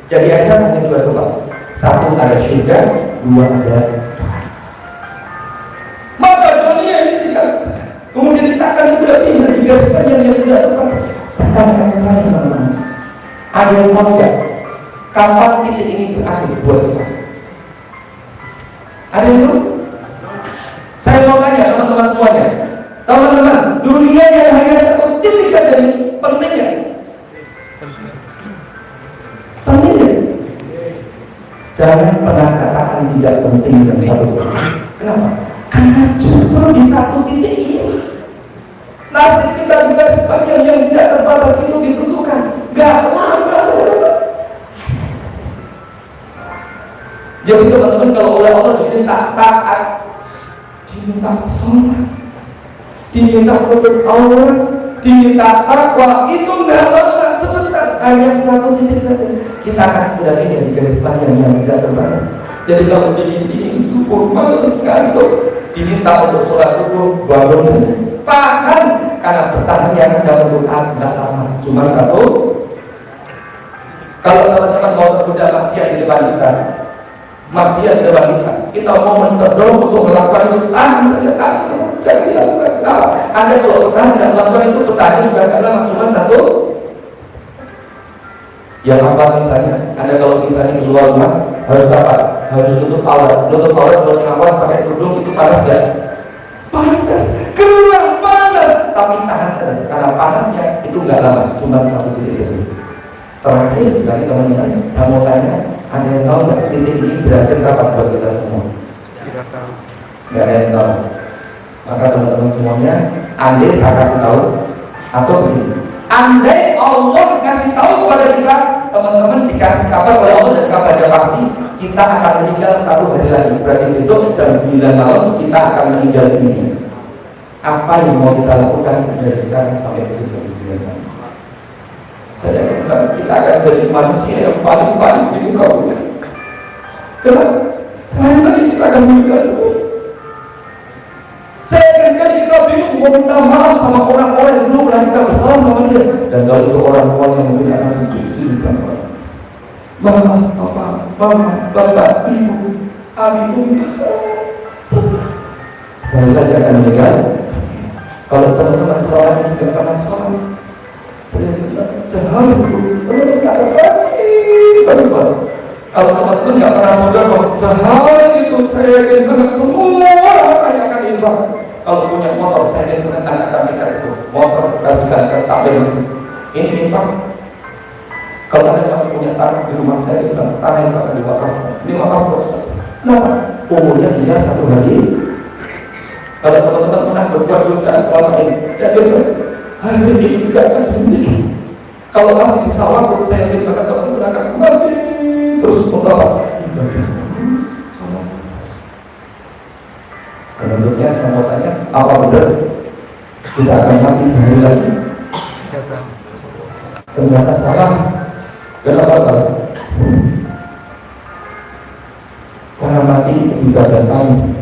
Jadi akhirat hanya 2 tempat, 1 ada surga, 2 ada. Maka dunia ini sih kan, kemudian kita akan sudah pindah di garis panjang yang tidak tepat. Pertanyaan saya teman-teman, ada yang tahu nggak kapan titik ini berakhir buat kita? Ada yang tahu? Saya mau tanya teman-teman semuanya, teman-teman, dunia yang hanya satu titik saja ini penting nggak? Penting nggak? Jangan pernah katakan tidak penting dan satu titik. Kenapa? Karena justru di satu titik ini nasib kita juga sepanjang yang tidak terbatas itu ditentukan. Gak lama. Jadi teman-teman, kalau oleh Allah diminta taat, diminta sholat, diminta berdoa, diminta takwa, itu nggak lama, sebentar, hanya satu titik saja. Kita akan sudah ini di garis panjang yang tidak terbatas. Jadi kalau ini syukur, malu sekali tuh diminta untuk sholat subuh, bangun saja. Tahan, karena bertahan yang dalam doa tidak lama, cuma satu. Kalau teman-teman mau tergoda maksiat di depan kita, maksiat di depan kita mau mendorong untuk melakukan itu, tahan saja, jangan dilakukan. Anda kalau bertahan dan melakukan itu, bertahan juga tidak lama, cuma satu. Yang apa misalnya? Anda kalau misalnya di luar rumah harus apa? Harus tutup aurat, tutup aurat pakai kerudung, itu panas ya? Panas, keluar panas, tapi tahan saja, karena panasnya itu nggak lama, cuma satu titik saja. Terakhir sekali teman-teman, saya mau tanya, ada yang tahu nggak titik ini berakhir kapan buat kita semua? Tidak tahu. Nggak ada yang tahu. Maka teman-teman semuanya, andai saya kasih tahu atau begini, andai Allah kasih tahu kepada kita, teman-teman dikasih kabar oleh Allah dan kabarnya pasti kita akan meninggal 1 hari lagi. Berarti besok jam 9 malam kita akan meninggal dunia. Apa yang mau kita lakukan dari sekarang sampai besok jam 9 malam? Saya kira kita akan jadi manusia yang paling di muka bumi. Kenapa? Selain tadi kita akan meninggal dunia. Saya yakin sekali kita bingung mau minta maaf sama orang-orang yang dulu pernah kita bersalah sama dia. Dan kalau itu orang-orang yang mungkin akan dicuci bukan orang. Mama, bapak, ibu, abi, saya tadi akan meninggal. Kalau teman-teman seorang yang tidak pernah sholat, saya sehari tidak ada kalau teman-teman tidak pernah saudara sehari itu saya yakin banget semua orang akan infak. Kalau punya motor saya yakin banget akan mikir itu motor kasihkan kereta bensin ini infak. Kalau ada masih punya tanah di rumah saya itu tanah yang akan dibakar 50%. Kenapa? Umurnya hingga 1 hari. Kalau teman-teman pernah berbuat dosa selama ini, yakin banget hari ini tidak akan berhenti. Kalau masih bisa waktu, saya yakin banget teman-teman akan kembali terus membawa ibadah. Menurutnya saya mau tanya, apa benar kita akan mati sehari lagi? Ternyata salah. Kenapa salah? Karena mati bisa datang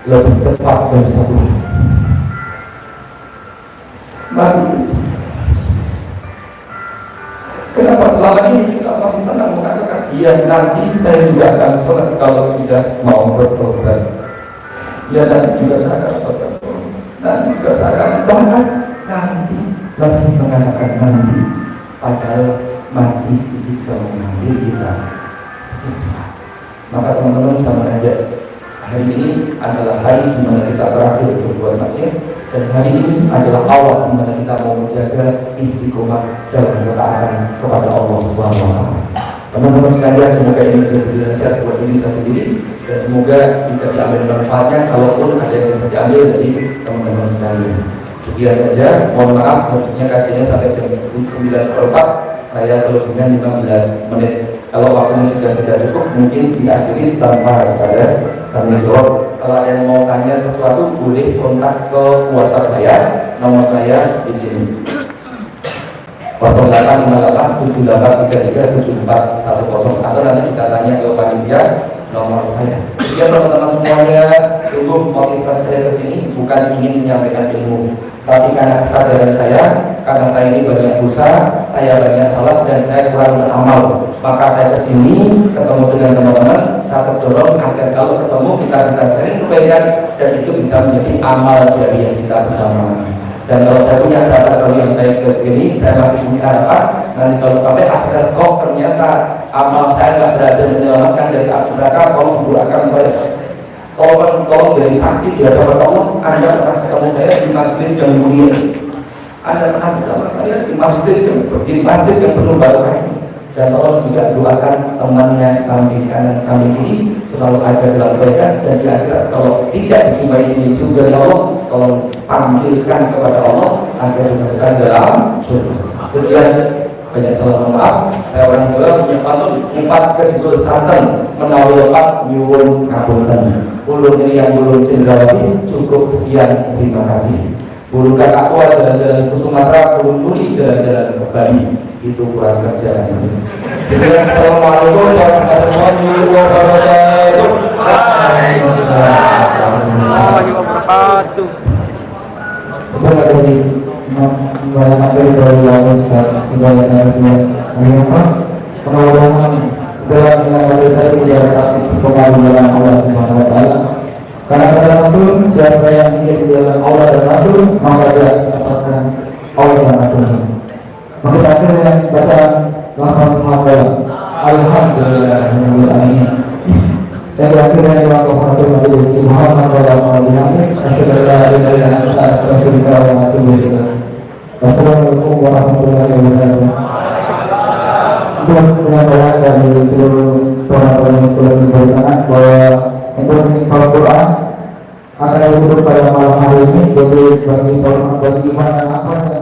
lebih cepat dari satu hari. Mati. Kenapa selama ini kita masih tenang mengatakan iya nanti saya juga akan sholat kalau sudah mau bertobat. Ya nanti juga saya akan sholat. Nanti juga saya akan bahkan nanti masih mengatakan nanti, padahal mati itu bisa mengambil kita setiap saat. Maka teman-teman saya mengajak, hari ini adalah hari di mana kita berakhir berbuat maksiat, dan hari ini adalah awal di mana kita mau menjaga istiqomah dalam ketaatan kepada Allah SWT. Teman-teman sekalian, semoga ini bisa jadi nasihat buat diri saya sendiri, dan semoga bisa diambil manfaatnya kalaupun ada yang bisa diambil dari teman-teman sekalian. Sekian saja, mohon maaf harusnya kajiannya sampai jam 9.04, saya kelebihan 15 menit. Kalau waktunya sudah tidak cukup, mungkin diakhiri tanpa harus ada tanya jawab. Kalau ada yang mau tanya sesuatu, boleh kontak ke WhatsApp saya, nomor saya di sini 085878337410, atau nanti bisa tanya ke panitia nomor saya. Sekian teman-teman semuanya, sungguh motivasi saya ke sini bukan ingin menyampaikan ilmu, tapi karena kesadaran saya, karena saya ini banyak dosa, saya banyak salah, dan saya kurang beramal. Maka saya kesini ketemu dengan teman-teman, saya terdorong agar kalau ketemu kita bisa sering kebaikan, dan itu bisa menjadi amal jariah kita bersama. Dan kalau saya punya sahabat kalau yang baik begini, saya masih punya harapan nanti kalau sampai akhir kok ternyata amal saya tidak berhasil menyelamatkan dari api neraka, tolong doakan saya. Tolong dari saksi di hadapan Allah. Anda pernah ketemu saya di majelis yang mulia, Anda pernah bersama saya di masjid yang penuh barokah ini. Dan tolong juga doakan teman yang samping kanan samping kiri selalu ada dalam kebaikan, dan di akhirat kalau tidak dijumpai di surga Allah, tolong panggilkan kepada Allah agar dimasukkan dalam surga. Sekian, banyak salah maaf. Saya orang Jawa punya pantun 4 kejul santen menawi lepat nyuwun ngapunten. Ulun ini yang belum cendrawasih, cukup sekian, terima kasih. Bulu kakak tua jalan-jalan ke Sumatera, belum tuli jalan-jalan ke Bali. Itu kurang kerjaan. Assalamualaikum warahmatullahi wabarakatuh. Waalaikumsalam warahmatullahi wabarakatuh. Kita dari materi dari Allah Ustaz pengawalan dalam materi tadi tidak pengawalan dalam Allah Subhanahu Wa Taala. Karena kata Rasul, siapa yang ingin di dalam Allah dan Rasul, maka dia mendapatkan Allah dan Rasul. Maka akhirnya baca lafaz hamdalah, alhamdulillahirobbilalamin. Dan akhirnya lafaz hamdalah, subhanallah wa bihamdihi, asyhadu an la ilaha illa anta, astaghfiruka wa atubu ilaik. Wassalamualaikum warahmatullahi wabarakatuh. Untuk penyampaian dari seluruh penonton yang sudah diberikan bahwa informasi Al-Quran akan ditutup pada malam hari ini bagi iman dan apa